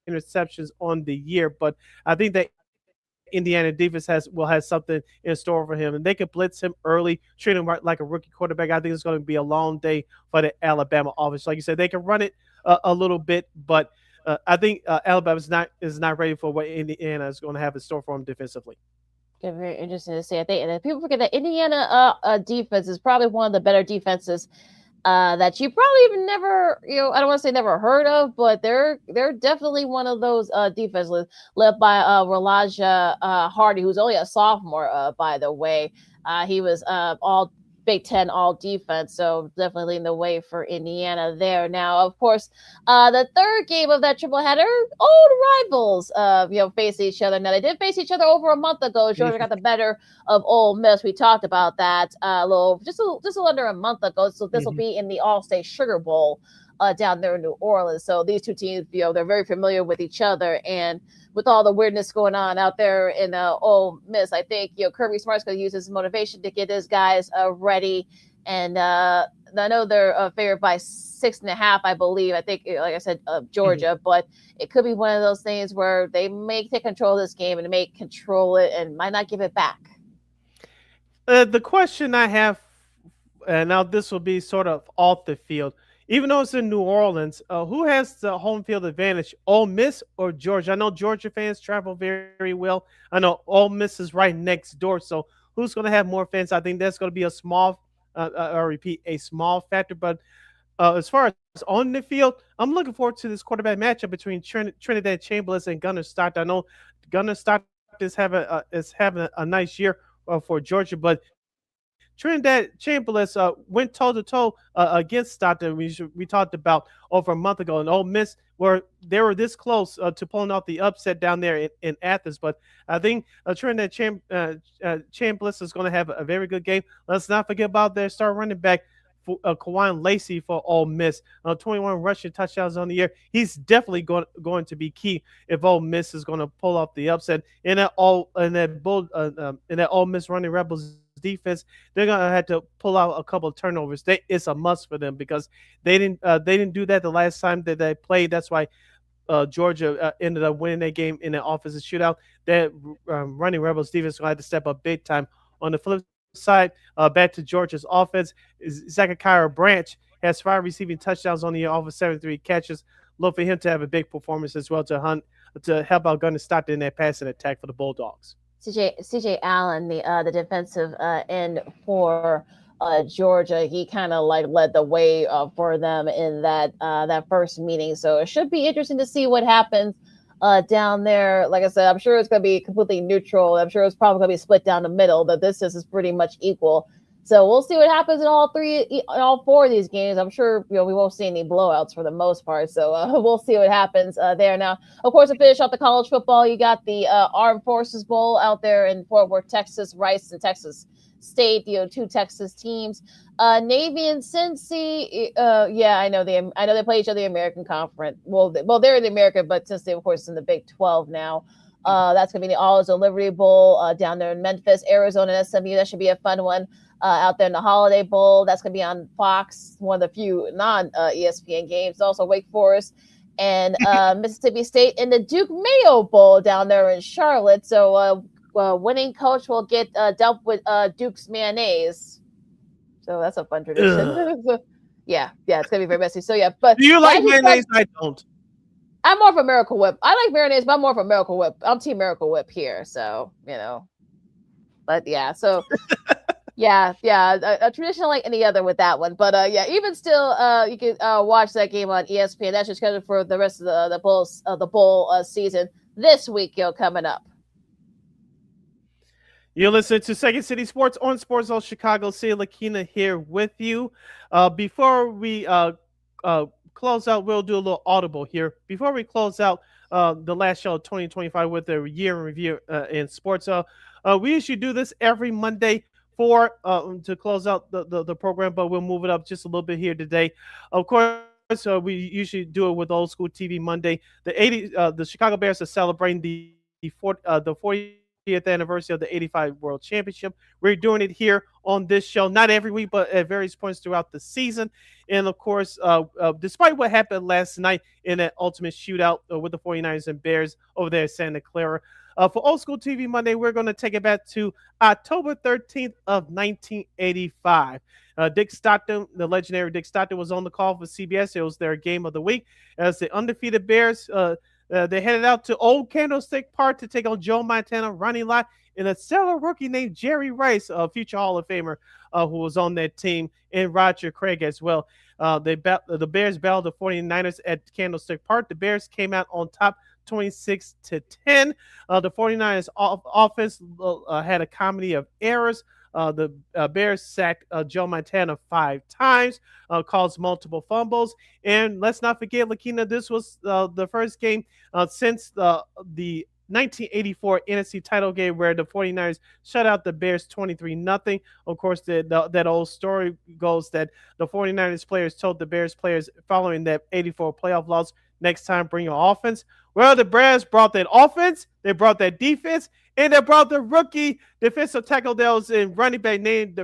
[SPEAKER 1] interceptions on the year, but I think that Indiana defense will have something in store for him, and they can blitz him early, treat him like a rookie quarterback. I think it's going to be a long day for the Alabama offense. Like you said, they can run it a little bit, but I think Alabama is not ready for what Indiana is going to have in store for them defensively.
[SPEAKER 7] Okay, very interesting to see. I think, and people forget that Indiana defense is probably one of the better defenses that you probably even never, I don't want to say never heard of, but they're definitely one of those defenses led by Relaja Hardy, who's only a sophomore, by the way. He was all Big Ten all defense, so definitely leading the way for Indiana there. Now, of course, the third game of that triple header, old rivals, face each other. Now, they did face each other over a month ago. Georgia got the better of Ole Miss. We talked about that just a little under a month ago. So this will be in the All-State Sugar Bowl down there in New Orleans. So these two teams, they're very familiar with each other, and with all the weirdness going on out there in Ole Miss, I think Kirby Smart's going to use his motivation to get his guys ready. And I know they're favored by 6.5, I believe. I think, like I said, Georgia, but it could be one of those things where they may take control of this game and may control it and might not give it back.
[SPEAKER 1] The question I have, and now this will be sort of off the field. Even though it's in New Orleans, who has the home field advantage, Ole Miss or Georgia? I know Georgia fans travel very, very well. I know Ole Miss is right next door. So who's going to have more fans? I think that's going to be a small factor. But as far as on the field, I'm looking forward to this quarterback matchup between Trinidad Chambliss and Gunnar Stockton. I know Gunnar Stockton is having a nice year for Georgia, but Trinidad Chambliss went toe-to-toe against Stockton. We talked about over a month ago, and Ole Miss they were this close to pulling off the upset down there in Athens. But I think Trinidad Chambliss is going to have a very good game. Let's not forget about their star running back, Kawan Lacey for Ole Miss. 21 rushing touchdowns on the year. He's definitely going to be key if Ole Miss is going to pull off the upset. In that Ole Miss running Rebels defense, they're gonna have to pull out a couple of turnovers. It's a must for them because they didn't do that the last time that they played. That's why Georgia ended up winning that game in an offensive shootout. That running Rebels defense gonna have to step up big time. On the flip side, back to Georgia's offense, Zachariah Branch has 5 receiving touchdowns on the year, off of 73 catches. Look for him to have a big performance as well to help out Gunnar Stockton in that passing attack for the Bulldogs.
[SPEAKER 7] CJ Allen, the defensive end for Georgia, he kind of led the way for them in that first meeting. So it should be interesting to see what happens down there. Like I said, I'm sure it's going to be completely neutral. I'm sure it's probably going to be split down the middle. The distance is pretty much equal. So we'll see what happens in all four of these games. I'm sure we won't see any blowouts for the most part. So we'll see what happens there. Now, of course, to finish off the college football, you got the Armed Forces Bowl out there in Fort Worth, Texas. Rice and Texas State, two Texas teams. Navy and Cincy. I know they play each other in the American Conference. Well, they're in the American, but since they, of course, in the Big 12 now. That's going to be the All Liberty Bowl down there in Memphis, Arizona, and SMU. That should be a fun one. Out there in the Holiday Bowl. That's going to be on Fox, one of the few non-ESPN games. Also Wake Forest and Mississippi State in the Duke Mayo Bowl down there in Charlotte. So winning coach will get dealt with Duke's mayonnaise. So that's a fun tradition. yeah, it's going to be very messy. So, yeah. But
[SPEAKER 1] do you like mayonnaise? I don't.
[SPEAKER 7] I'm more of a Miracle Whip. I like mayonnaise, but I'm more of a Miracle Whip. I'm Team Miracle Whip here. So, But, yeah, so... Yeah, a tradition like any other with that one. But even still, you can watch that game on ESPN. That's just scheduled for the rest of the bowl season this week. Coming up.
[SPEAKER 1] You're listening to Second City Sports on Sports Zone Chicago. LaKeena here with you. Before we close out, we'll do a little audible here. Before we close out the last show of 2025 with a year in review in sports, we usually do this every Monday to close out the program, but we'll move it up just a little bit here today. Of course, we usually do it with Old School TV Monday. The Chicago Bears are celebrating the 40th anniversary of the '85 World Championship. We're doing it here on this show, not every week, but at various points throughout the season. And of course, despite what happened last night in that ultimate shootout with the 49ers and Bears over there at Santa Clara, for Old School TV Monday, we're going to take it back to October 13th of 1985. Dick Stockton, the legendary Dick Stockton, was on the call for CBS. It was their game of the week. As the undefeated Bears, they headed out to Old Candlestick Park to take on Joe Montana, Ronnie Lott, and a stellar rookie named Jerry Rice, a future Hall of Famer who was on that team, and Roger Craig as well. The Bears battled the 49ers at Candlestick Park. The Bears came out on top 26-10. The 49ers offense had a comedy of errors. The Bears sacked Joe Montana 5 times, caused multiple fumbles. And let's not forget, LaKeena, this was the first game since the 1984 NFC title game where the 49ers shut out the Bears 23-0. Of course, that old story goes that the 49ers players told the Bears players following that 84 playoff loss, next time bring your offense. Well, the Bears brought that offense, they brought that defense, and they brought the rookie defensive tackle that was in running back named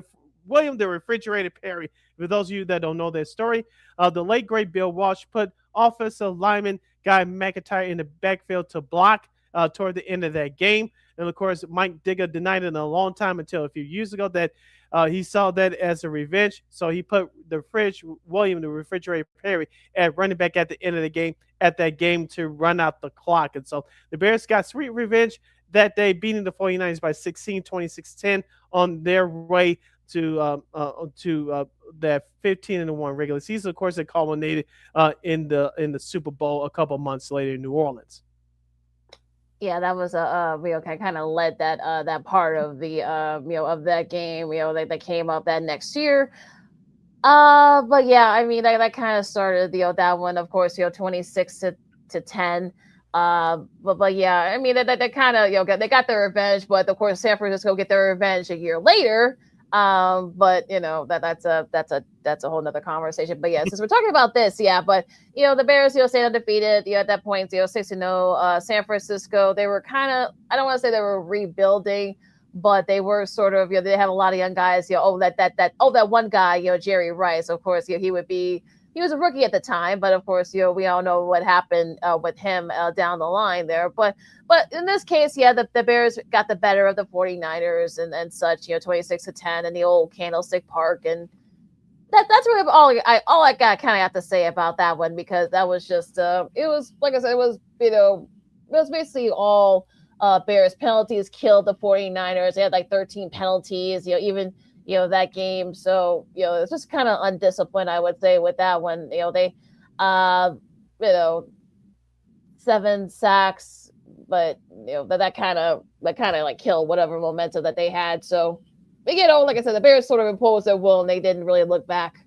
[SPEAKER 1] William the Refrigerator Perry. For those of you that don't know that story, the late, great Bill Walsh put offensive lineman Guy McIntyre in the backfield to block toward the end of that game. And, of course, Mike Digger denied it in a long time until a few years ago that he saw that as a revenge. So he put William the Refrigerator Perry at running back at the end of the game, to run out the clock. And so the Bears got sweet revenge that day, beating the 49ers by 16, 26-10 on their way to that 15-1 regular season. Of course, it culminated in the Super Bowl a couple months later in New Orleans.
[SPEAKER 7] Yeah, that was a real kind of led that part of the of that game. That came up that next year. But yeah, I mean that kind of started that one. Of course, 26-10. But yeah, I mean that kind of they got their revenge, but of course San Francisco get their revenge a year later. But that's a whole nother conversation. But yeah, since we're talking about this, but the Bears, stayed undefeated. At that point, 6-0. San Francisco, they were kind of, I don't want to say they were rebuilding, but they were sort of, they have a lot of young guys. That one guy, Jerry Rice. Of course, he was a rookie at the time, but of course, we all know what happened with him down the line there. But in this case, the Bears got the better of the 49ers and such, 26-10 in the old Candlestick Park. And that's really all I got kind of have to say about that one, because that was just, it was, like I said, it was basically all Bears penalties killed the 49ers. They had like 13 penalties, even that game. So, it's just kind of undisciplined, I would say, with that one. They, 7 sacks, but that kind of like killed whatever momentum that they had. So, like I said, the Bears sort of imposed their will and they didn't really look back.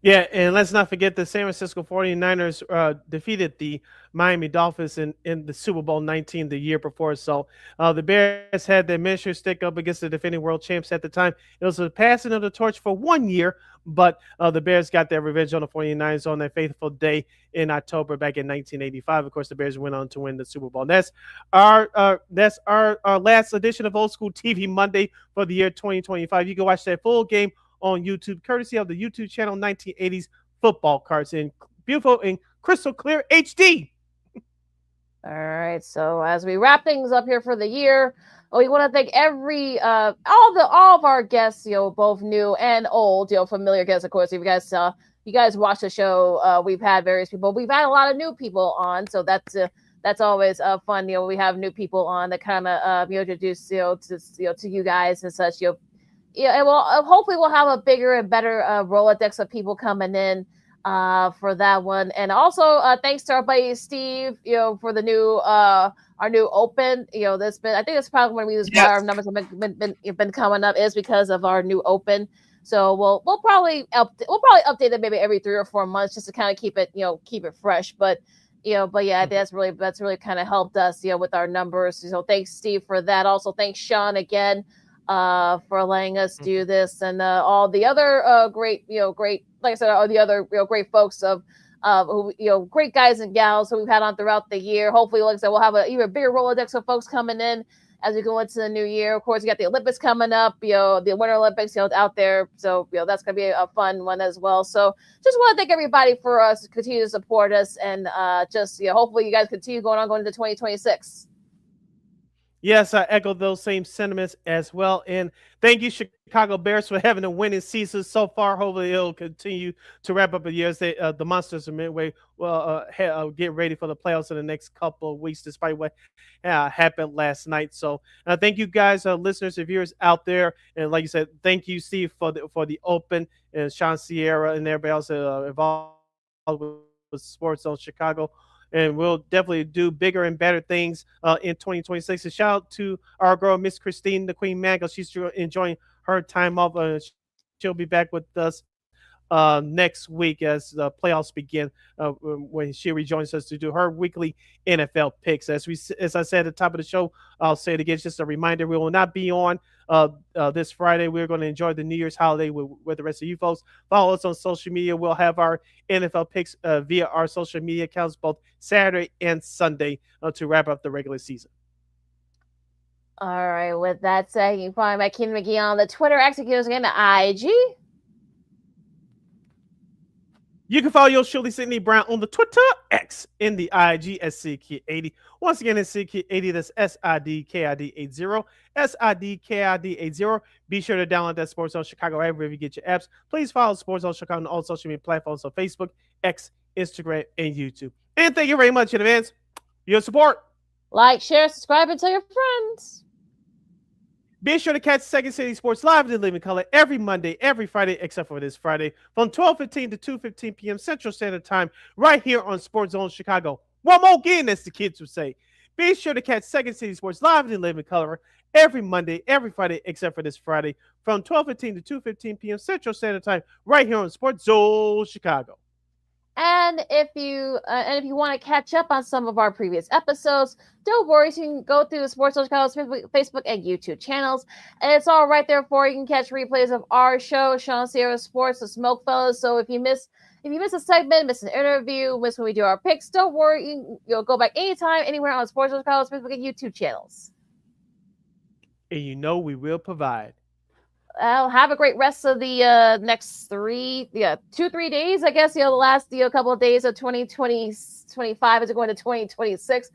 [SPEAKER 1] Yeah, and let's not forget the San Francisco 49ers defeated the Miami Dolphins in the Super Bowl 19 the year before. So the Bears had their measure stick up against the defending world champs at the time. It was a passing of the torch for 1 year, but the Bears got their revenge on the 49ers on that fateful day in October back in 1985. Of course, the Bears went on to win the Super Bowl. That's our last edition of Old School TV Monday for the year 2025. You can watch that full game on YouTube, courtesy of the YouTube channel 1980s Football Cards in beautiful and crystal clear HD.
[SPEAKER 7] All right, so as we wrap things up here for the year, we want to thank all of our guests, both new and old, familiar guests, of course. If you guys watch the show, we've had various people. We've had a lot of new people on, so that's always fun. We have new people on that kind of introduce to you guys and such. And hopefully we'll have a bigger and better Rolodex of people coming in for that one. And also thanks to our buddy Steve, for the new our new open. I think it's probably one of the reasons why our numbers have been coming up is because of our new open. So we'll probably update it maybe every 3 or 4 months just to kind of keep it fresh. But that's really kind of helped us with our numbers. So thanks Steve for that. Also thanks Sean again for letting us do this, and all the other great, like I said, all the other great folks of who great guys and gals who we've had on throughout the year. Hopefully, like I said, we'll have an even bigger Rolodex of folks coming in as we go into the new year. Of course, you got the Olympics coming up, the Winter Olympics, out there. So, that's gonna be a fun one as well. So, just want to thank everybody for us to continue to support us, and hopefully, you guys continue going into 2026.
[SPEAKER 1] Yes, I echo those same sentiments as well. And thank you, Chicago Bears, for having a winning season so far. Hopefully, it'll continue to wrap up the year as the Monsters of Midway will get ready for the playoffs in the next couple of weeks, despite what happened last night. So thank you guys, listeners and viewers out there. And like you said, thank you, Steve, for the open, and Sean Sierra and everybody else involved with Sports Zone Chicago. And we'll definitely do bigger and better things in 2026. And shout out to our girl, Miss Christine, the Queen Mango. She's enjoying her time off. She'll be back with us next week as the playoffs begin when she rejoins us to do her weekly NFL picks. As I said at the top of the show, I'll say it again, just a reminder, we will not be on this Friday. We're going to enjoy the New Year's holiday with the rest of you folks. Follow us on social media. We'll have our NFL picks via our social media accounts both Saturday and Sunday to wrap up the regular season.
[SPEAKER 7] All right, with that said, you can find LaKeena McGee on the Twitter, executives again, the IG.
[SPEAKER 1] You can follow your Shirley Sidney Brown on the Twitter, X, in the IG at SidKid80. Once again, it's SidKid80. That's SIDKID80. SIDKID80. Be sure to download that Sports Zone Chicago app wherever you get your apps. Please follow Sports Zone Chicago on all social media platforms on Facebook, X, Instagram, and YouTube. And thank you very much in advance for your support.
[SPEAKER 7] Like, share, subscribe, and tell your friends.
[SPEAKER 1] Be sure to catch Second City Sports live in living color every Monday, every Friday, except for this Friday, from 12:15 to 2:15 p.m. Central Standard Time, right here on Sports Zone Chicago. One more again, as the kids would say. Be sure to catch Second City Sports live in living color every Monday, every Friday, except for this Friday, from 12:15 to 2:15 p.m. Central Standard Time, right here on Sports Zone Chicago.
[SPEAKER 7] And if you want to catch up on some of our previous episodes, don't worry. So you can go through the Sports Zone Chicago's Facebook and YouTube channels, and it's all right there for you. You can catch replays of our show, Sean Sierra Sports, the Smoke Fellas. So if you miss a segment, miss an interview, miss when we do our picks, don't worry. You'll go back anytime, anywhere on Sports Zone Chicago's Facebook and YouTube channels.
[SPEAKER 1] And we will provide.
[SPEAKER 7] Have a great rest of the next 2-3 days, I guess. The last couple of days of 2025 as we go into 2026.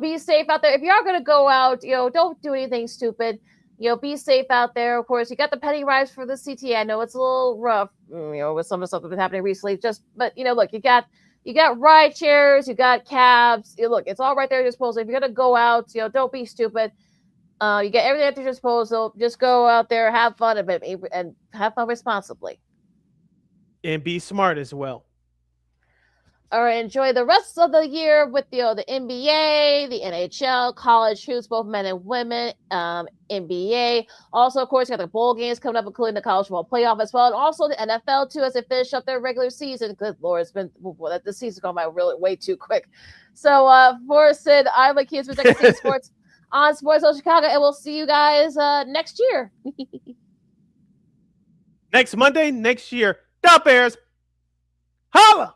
[SPEAKER 7] Be safe out there. If you are going to go out, don't do anything stupid. Be safe out there. Of course, you got the penny rise for the CTA. I know it's a little rough, with some of the stuff that's been happening recently. But look, you got ride shares, you got cabs. Look, it's all right there at your disposal. If you're going to go out, don't be stupid. You get everything at your disposal. Just go out there, have fun, and have fun responsibly.
[SPEAKER 1] And be smart as well.
[SPEAKER 7] All right, enjoy the rest of the year with the NBA, the NHL, college hoops, both men and women, NBA. Also, of course, you got the bowl games coming up, including the college football playoff as well, and also the NFL too, as they finish up their regular season. Good Lord, this season's gone by really way too quick. So, for Sid, I'm LaKeena with Texas Sports on Sports Zone Chicago, and we'll see you guys next year.
[SPEAKER 1] Next Monday, next year. The Bears. Holla!